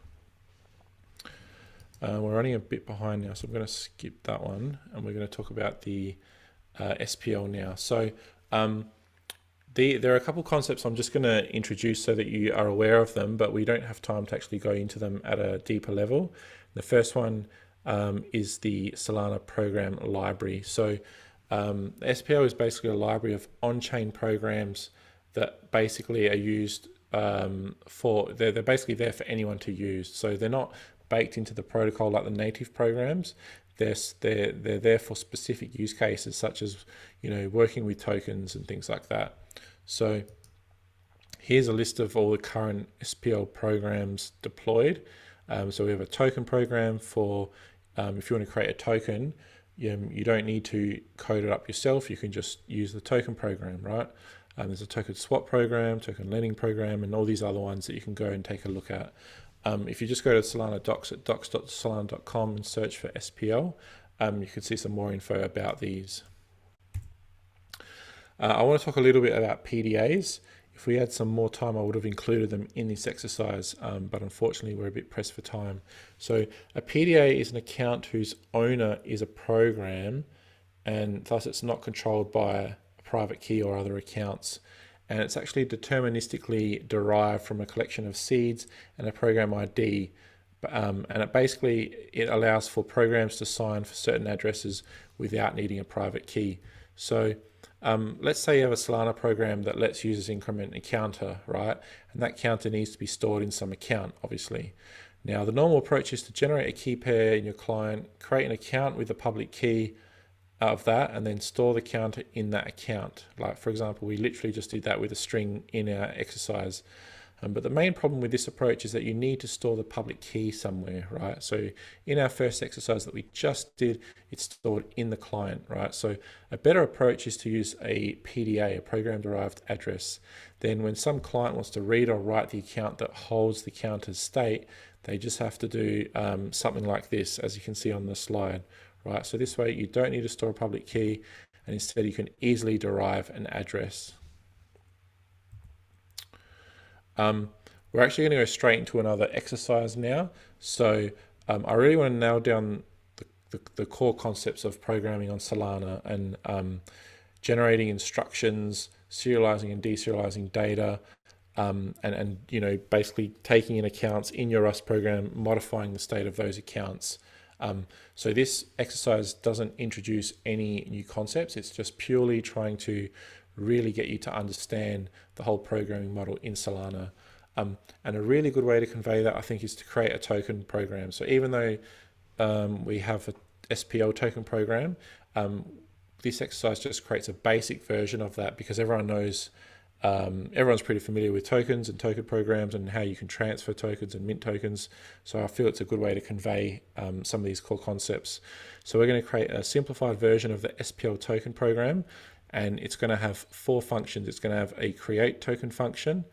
We're running a bit behind now, so I'm going to skip that one, and we're going to talk about the SPL now. So there are a couple concepts I'm just going to introduce so that you are aware of them, but we don't have time to actually go into them at a deeper level. The first one is the Solana program library. So SPL is basically a library of on-chain programs that basically are used they're basically there for anyone to use. So they're not baked into the protocol like the native programs. They're there for specific use cases, such as, you know, working with tokens and things like that. So here's a list of all the current SPL programs deployed. So we have a token program for if you want to create a token, you don't need to code it up yourself. You can just use the token program, right? There's a token swap program, token lending program, and all these other ones that you can go and take a look at. If you just go to Solana docs at docs.solana.com and search for SPL, you can see some more info about these. I want to talk a little bit about PDAs. If we had some more time, I would have included them in this exercise, but unfortunately we're a bit pressed for time. So a PDA is an account whose owner is a program, and thus it's not controlled by a private key or other accounts. And it's actually deterministically derived from a collection of seeds and a program ID. And it allows for programs to sign for certain addresses without needing a private key. So let's say you have a Solana program that lets users increment a counter, right? And that counter needs to be stored in some account, obviously. Now, the normal approach is to generate a key pair in your client, create an account with a public key of that, and then store the counter in that account. Like, for example, we literally just did that with a string in our exercise. But the main problem with this approach is that you need to store the public key somewhere, right? So in our first exercise that we just did, it's stored in the client, right? So a better approach is to use a PDA, a program-derived address. Then when some client wants to read or write the account that holds the counter's state, they just have to do something like this, as you can see on the slide, right? So this way you don't need to store a public key, and instead you can easily derive an address. We're actually going to go straight into another exercise now. So I really want to nail down the core concepts of programming on Solana and generating instructions, serializing and deserializing data, and you know, basically taking in accounts in your Rust program, modifying the state of those accounts. So this exercise doesn't introduce any new concepts. It's just purely trying to really get you to understand the whole programming model in Solana. And a really good way to convey that, I think, is to create a token program. So even though we have a SPL token program. This exercise just creates a basic version of that because everyone knows, everyone's pretty familiar with tokens and token programs and how you can transfer tokens and mint tokens. So I feel it's a good way to convey some of these core concepts. So we're going to create a simplified version of the SPL token program, and it's going to have 4 functions. It's going to have a create token function,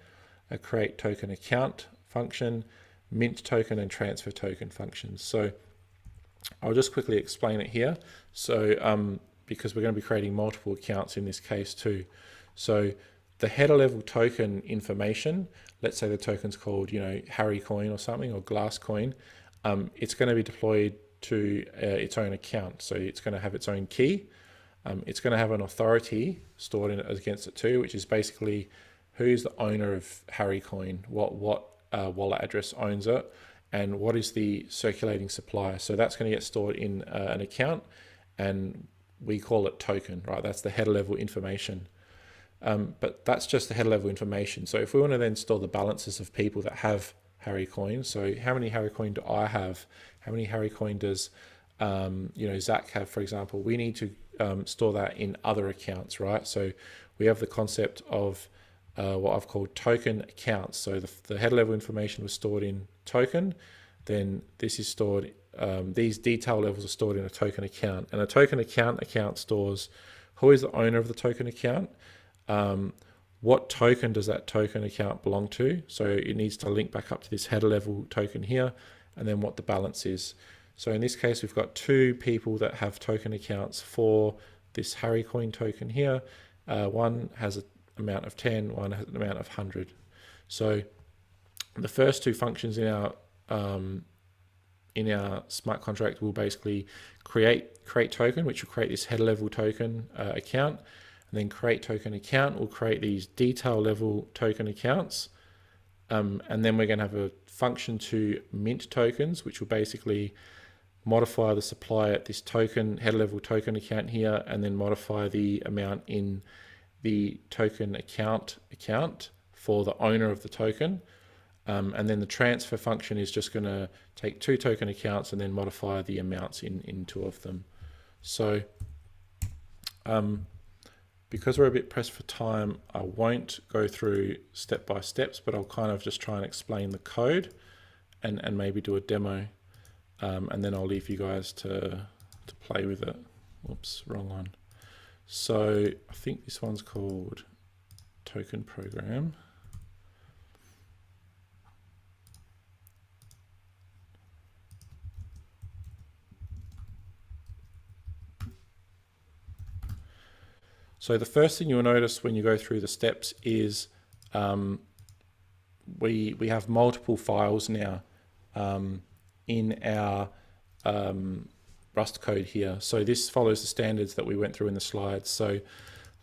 a create token account function, mint token, and transfer token functions. So I'll just quickly explain it here. So because we're going to be creating multiple accounts in this case too. So the header level token information, let's say the token's called, Harry coin or something, or glass coin, it's going to be deployed to its own account. So it's going to have its own key. It's going to have an authority stored in it against it too, which is basically who's the owner of Harry coin, what wallet address owns it, and what is the circulating supply. So that's going to get stored in an account, and we call it token, right? That's the header level information. But that's just the header level information. So if we want to then store the balances of people that have Harry coin, so how many Harry coin do I have? How many Harry coin does Zach have, for example? We need to store that in other accounts, right? So we have the concept of what I've called token accounts. So the header level information was stored in token, then this is stored, these detail levels are stored in a token account, and a token account stores who is the owner of the token account, what token does that token account belong to, so it needs to link back up to this header level token here, and then what the balance is. So in this case, we've got 2 people that have token accounts for this Harry coin token here. One has an amount of 10, one has an amount of 100. So the first 2 functions in our smart contract will basically create token, which will create this header level token account, and then create token account will create these detail level token accounts, and then we're going to have a function to mint tokens, which will basically modify the supply at this token header level token account here, and then modify the amount in the token account for the owner of the token. And then the transfer function is just going to take 2 token accounts and then modify the amounts in 2 of them. So because we're a bit pressed for time, I won't go through step by steps, but I'll kind of just try and explain the code and maybe do a demo. And then I'll leave you guys to play with it. Whoops, wrong one. So I think this one's called token program. So the first thing you'll notice when you go through the steps is we have multiple files now in our Rust code here. So this follows the standards that we went through in the slides. So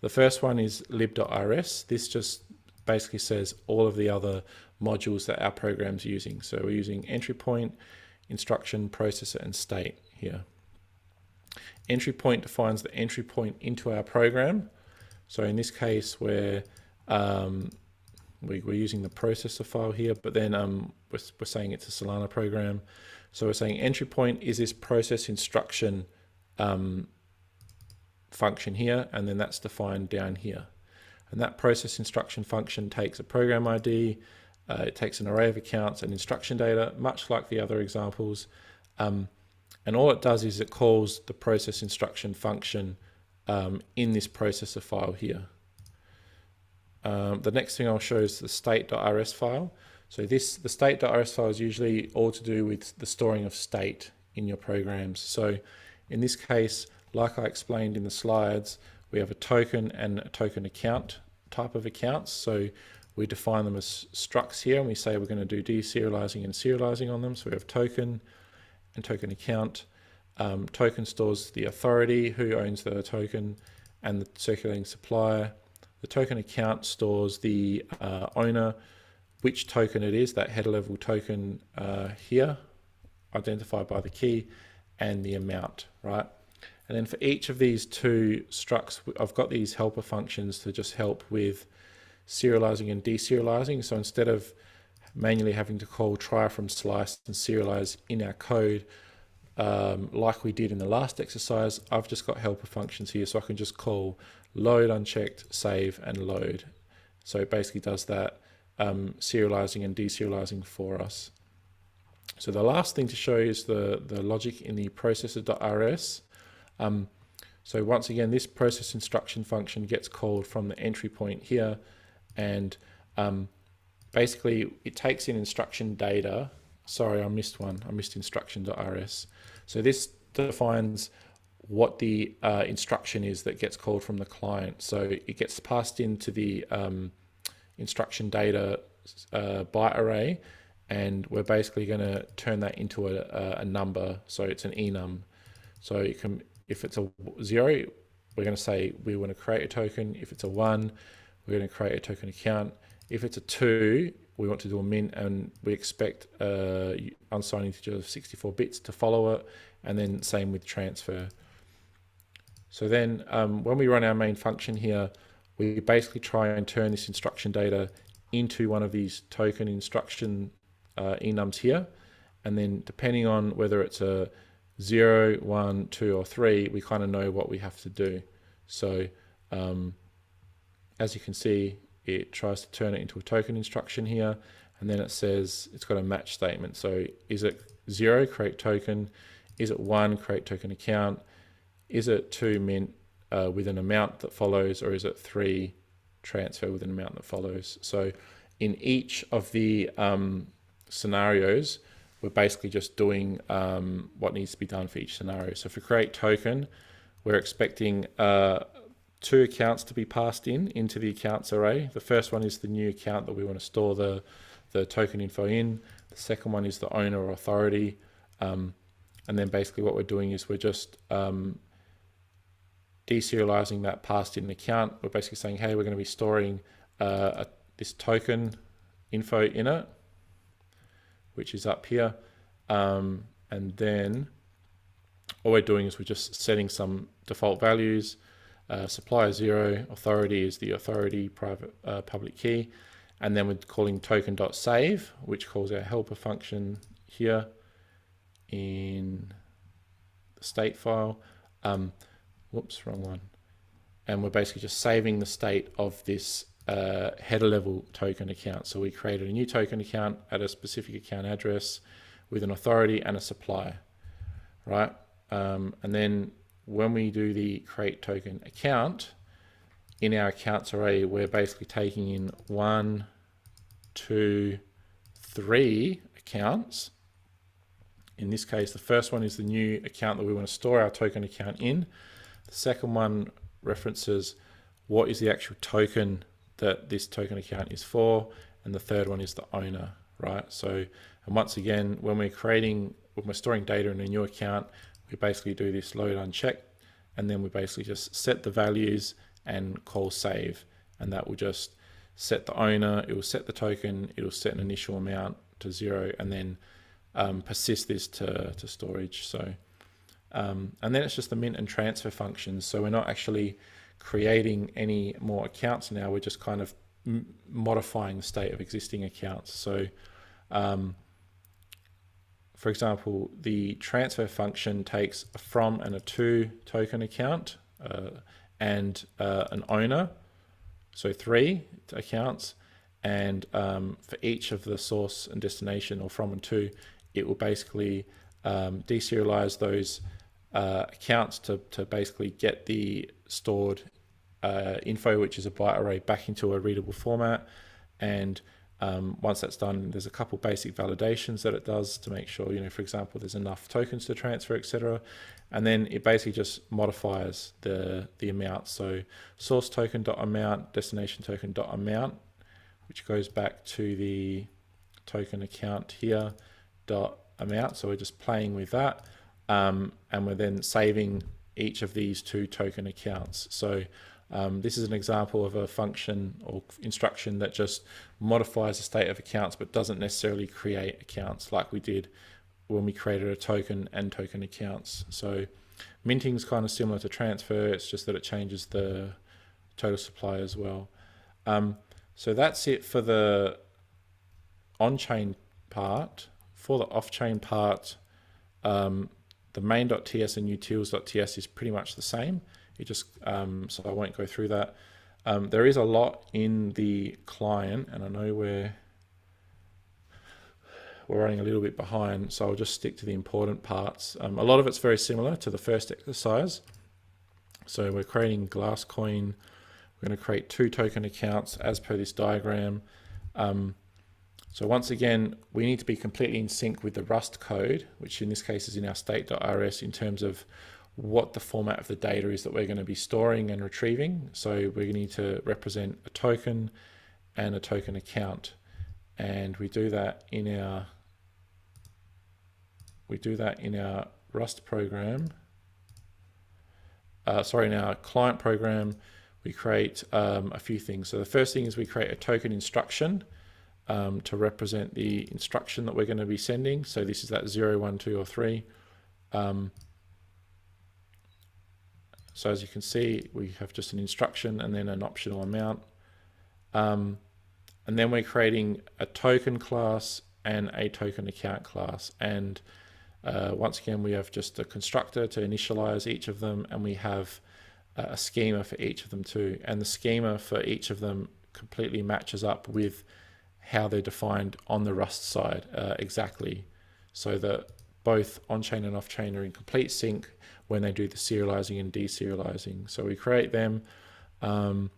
the first one is lib.rs. This just basically says all of the other modules that our program's using. So we're using entry point, instruction, processor, and state here. Entry point defines the entry point into our program. So in this case, we're using the processor file here, but then we're saying it's a Solana program. So we're saying entry point is this process instruction function here, and then that's defined down here. And that process instruction function takes a program ID, it takes an array of accounts and instruction data, much like the other examples. And all it does is it calls the process instruction function in this processor file here. The next thing I'll show is the state.rs file. So the state.rs file is usually all to do with the storing of state in your programs. So in this case, like I explained in the slides, we have a token and a token account type of accounts. So we define them as structs here, and we say we're going to do deserializing and serializing on them. So we have token and token account. Token stores the authority, who owns the token, and the circulating supply. The token account stores the owner, which token it is, that header level token here, identified by the key, and the amount, right? And then for each of these 2 structs, I've got these helper functions to just help with serializing and deserializing. So instead of manually having to call try from slice and serialize in our code, like we did in the last exercise, I've just got helper functions here, so I can just call load unchecked, save, and load. So it basically does that serializing and deserializing for us. So the last thing to show is the logic in the processor.rs. So once again, this process instruction function gets called from the entry point here, and basically it takes in instruction data. Sorry, I missed one. I missed instruction.rs. So this defines what the instruction is that gets called from the client. So it gets passed into the instruction data byte array, and we're basically going to turn that into a number. So it's an enum. So you can, if it's a 0, we're going to say we want to create a token. If it's a 1, we're going to create a token account. If it's a 2, we want to do a mint, and we expect unsigned integer of 64 bits to follow it, and then same with transfer. So then when we run our main function here, we basically try and turn this instruction data into one of these token instruction enums here, and then depending on whether it's a 0, 1, 2, or 3, we kind of know what we have to do. So as you can see, it tries to turn it into a token instruction here, and then it says it's got a match statement. So is it 0, create token? Is it 1, create token account? Is it 2, mint with an amount that follows? Or is it 3, transfer with an amount that follows? So in each of the scenarios, we're basically just doing what needs to be done for each scenario. So for create token, we're expecting 2 accounts to be passed into the accounts array. The first one is the new account that we want to store the token info in. The second one is the owner or authority. And then basically what we're doing is we're just deserializing that passed in account. We're basically saying, hey, we're going to be storing this token info in it, which is up here. And then all we're doing is we're just setting some default values. Supplier 0, authority is the authority private public key, and then we're calling token.save, which calls our helper function here in the state file. Whoops, wrong one. And we're basically just saving the state of this header level token account. So we created a new token account at a specific account address with an authority and a supplier, right? And then when we do the create token account, in our accounts array, we're basically taking in 1, 2, 3 accounts. In this case, the first one is the new account that we want to store our token account in. The second one references what is the actual token that this token account is for. And the third one is the owner, right? So, and once again, when we're storing data in a new account, we basically do this load unchecked, and then we basically just set the values and call save, and that will just set the owner, it will set the token, it will set an initial amount to 0, and then persist this to storage. So and then it's just the mint and transfer functions. So we're not actually creating any more accounts now, we're just kind of modifying the state of existing accounts. So for example, the transfer function takes a from and a to token account and an owner, so 3 accounts, and for each of the source and destination, or from and to, it will basically deserialize those accounts to basically get the stored info, which is a byte array, back into a readable format. And once that's done, there's a couple basic validations that it does to make sure, for example, there's enough tokens to transfer, etc. And then it basically just modifies the amount. So source token.amount, destination token.amount, which goes back to the token account here dot amount. So we're just playing with that, and we're then saving each of these 2 token accounts. So this is an example of a function or instruction that just modifies the state of accounts, but doesn't necessarily create accounts like we did when we created a token and token accounts. So minting is kind of similar to transfer, it's just that it changes the total supply as well. So that's it for the on-chain part. For the off-chain part, the main.ts and utils.ts is pretty much the same. It just, so I won't go through that. There is a lot in the client, and I know we're running a little bit behind, so I'll just stick to the important parts. A lot of it's very similar to the first exercise. So we're creating Glasscoin. We're going to create 2 token accounts as per this diagram. So once again, we need to be completely in sync with the Rust code, which in this case is in our state.rs, in terms of what the format of the data is that we're going to be storing and retrieving. So we need to represent a token and a token account. And we do that in our Rust program. In our client program, we create a few things. So the first thing is we create a token instruction to represent the instruction that we're going to be sending. So this is that 0, 1, 2, or 3. So as you can see, we have just an instruction and then an optional amount. And then we're creating a token class and a token account class. And once again, we have just a constructor to initialize each of them, and we have a schema for each of them too. And the schema for each of them completely matches up with how they're defined on the Rust side exactly, so that both on-chain and off-chain are in complete sync when they do the serializing and deserializing. So we create them, and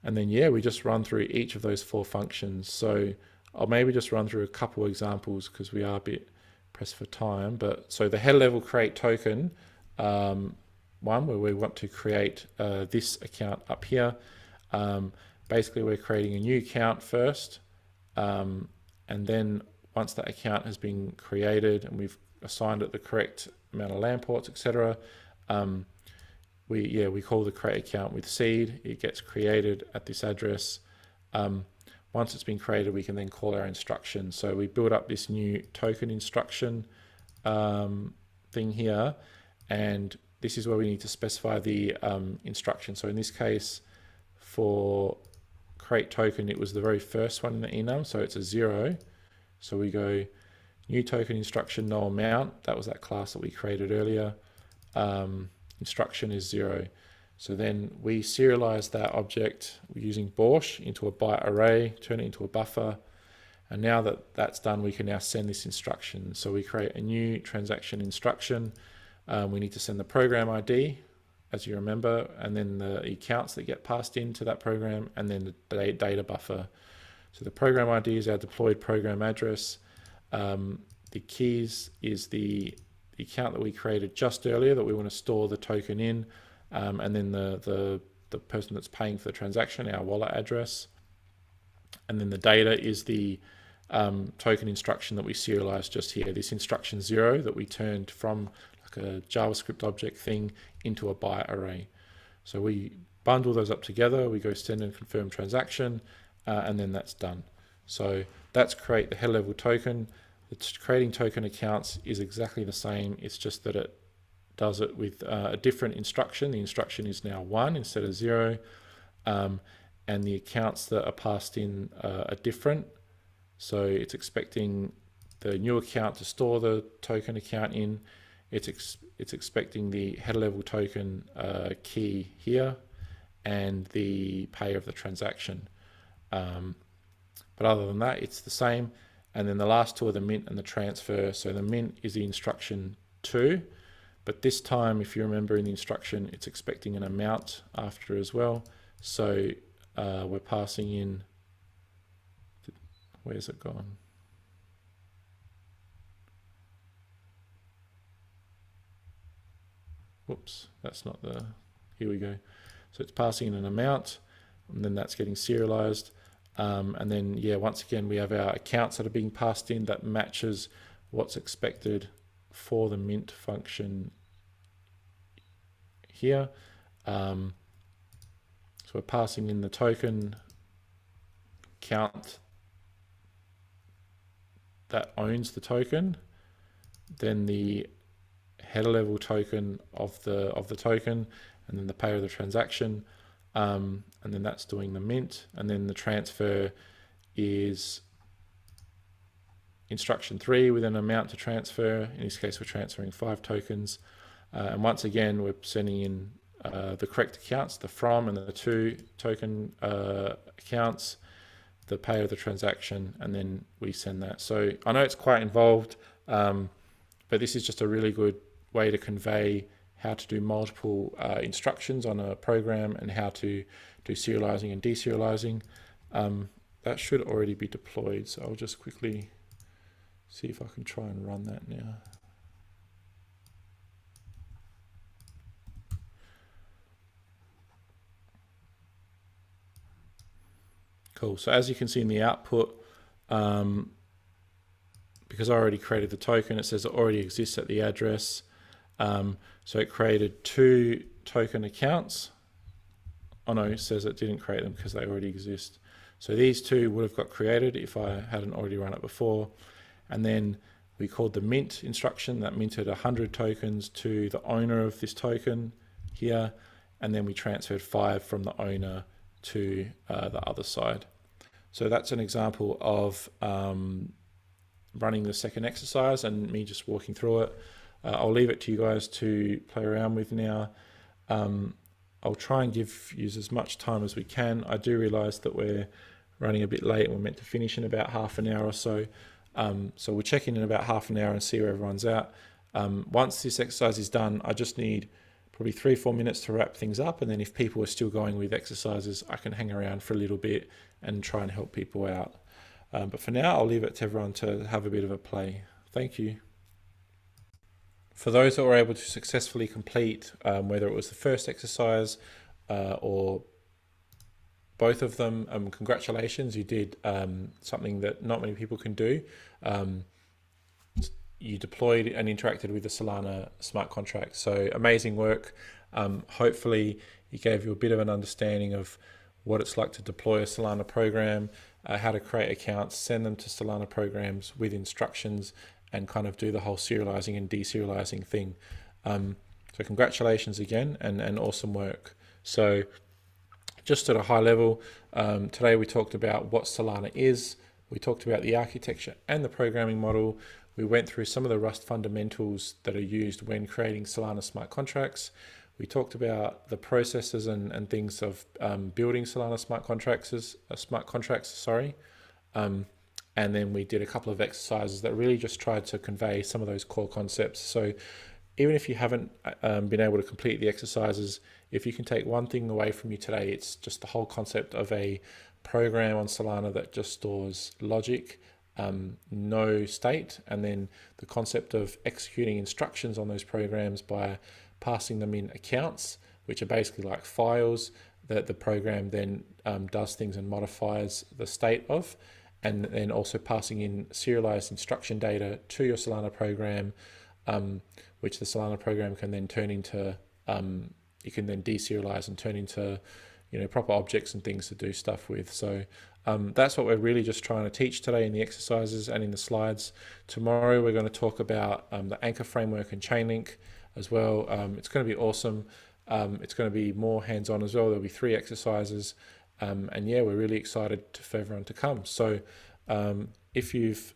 then we just run through each of those 4 functions. So I'll maybe just run through a couple examples because we are a bit pressed for time. But so the head level create token, one where we want to create this account up here. Basically, we're creating a new account first, and then once that account has been created and we've assigned it the correct amount of LAN ports, etc., we call the create account with seed. It gets created at this address. Once it's been created, we can then call our instruction. So we build up this new token instruction thing here, and this is where we need to specify the instruction. So in this case, for create token, it was the very first one in the enum, so it's a 0. So we go new token instruction, no amount. That was that class that we created earlier. Instruction is 0. So then we serialize that object using Borsch into a byte array, turn it into a buffer. And now that that's done, we can now send this instruction. So we create a new transaction instruction. We need to send the program ID, as you remember, and then the accounts that get passed into that program, and then the data buffer. So the program ID is our deployed program address. The keys is the account that we created just earlier that we want to store the token in, and then the person that's paying for the transaction, our wallet address. And then the data is the token instruction that we serialized just here, this instruction 0 that we turned from like a JavaScript object thing into a byte array. So we bundle those up together, we go send and confirm transaction, and then that's done. So that's create the head level token. It's creating token accounts is exactly the same. It's just that it does it with a different instruction. The instruction is now 1 instead of 0. And the accounts that are passed in are different. So it's expecting the new account to store the token account in. It's expecting the head level token key here and the payer of the transaction. But other than that, it's the same. And then the last 2 are the mint and the transfer. So the mint is the instruction 2, but this time, if you remember in the instruction, it's expecting an amount after as well. So we're passing in, where's it gone? Whoops, that's not the, here we go. So it's passing in an amount, and then that's getting serialized. And then, once again, we have our accounts that are being passed in that matches what's expected for the mint function here. So we're passing in the token count that owns the token, then the header level token of the token, and then the payer of the transaction. And then that's doing the mint, and then the transfer is instruction 3 with an amount to transfer. In this case, we're transferring 5 tokens. And once again, we're sending in the correct accounts, the from and the to token accounts, the pay of the transaction, and then we send that. So I know it's quite involved, but this is just a really good way to convey how to do multiple instructions on a program and how to do serializing and deserializing. That should already be deployed, so I'll just quickly see if I can try and run that now. Cool, so as you can see in the output, because I already created the token, it says it already exists at the address. So it created 2 token accounts. Oh no, it says it didn't create them because they already exist. So these 2 would have got created if I hadn't already run it before. And then we called the mint instruction that minted 100 tokens to the owner of this token here. And then we transferred 5 from the owner to the other side. So that's an example of running the second exercise and me just walking through it. I'll leave it to you guys to play around with now. I'll try and give you as much time as we can. I do realize that we're running a bit late and we're meant to finish in about half an hour or so. So we'll check in about half an hour and see where everyone's at. Once this exercise is done, I just need probably 3-4 minutes to wrap things up, and then if people are still going with exercises, I can hang around for a little bit and try and help people out. But for now, I'll leave it to everyone to have a bit of a play. Thank you. For those that were able to successfully complete, whether it was the first exercise or both of them, congratulations, you did something that not many people can do. You deployed and interacted with the Solana smart contract. So amazing work. Hopefully it gave you a bit of an understanding of what it's like to deploy a Solana program, how to create accounts, send them to Solana programs with instructions, and kind of do the whole serializing and deserializing thing. So congratulations again, and awesome work. So just at a high level, today we talked about what Solana is. We talked about the architecture and the programming model. We went through some of the Rust fundamentals that are used when creating Solana smart contracts. We talked about the processes and things of building Solana smart contracts. And then we did a couple of exercises that really just tried to convey some of those core concepts. So even if you haven't been able to complete the exercises, if you can take one thing away from you today, it's just the whole concept of a program on Solana that just stores logic, no state, and then the concept of executing instructions on those programs by passing them in accounts, which are basically like files that the program then does things and modifies the state of, and then also passing in serialized instruction data to your Solana program, which the Solana program can then turn into, you can then deserialize and turn into, proper objects and things to do stuff with. So that's what we're really just trying to teach today in the exercises and in the slides. Tomorrow we're going to talk about the Anchor framework and Chainlink as well. It's going to be awesome. It's going to be more hands-on as well. There'll be 3 exercises. And yeah, we're really excited for everyone to come. So if you've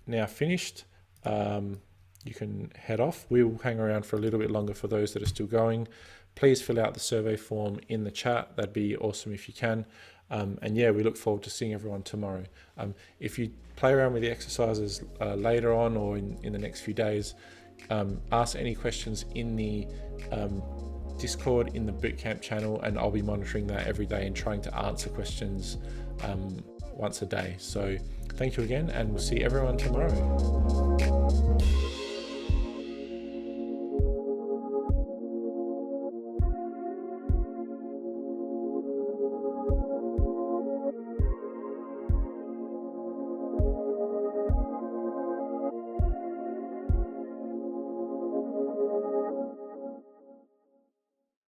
now finished, you can head off. We'll hang around for a little bit longer for those that are still going. Please fill out the survey form in the chat. That'd be awesome if you can. And yeah, we look forward to seeing everyone tomorrow. If you play around with the exercises later on or in the next few days, ask any questions in the Discord in the Bootcamp channel, and I'll be monitoring that every day and trying to answer questions once a day. So thank you again, and we'll see everyone tomorrow.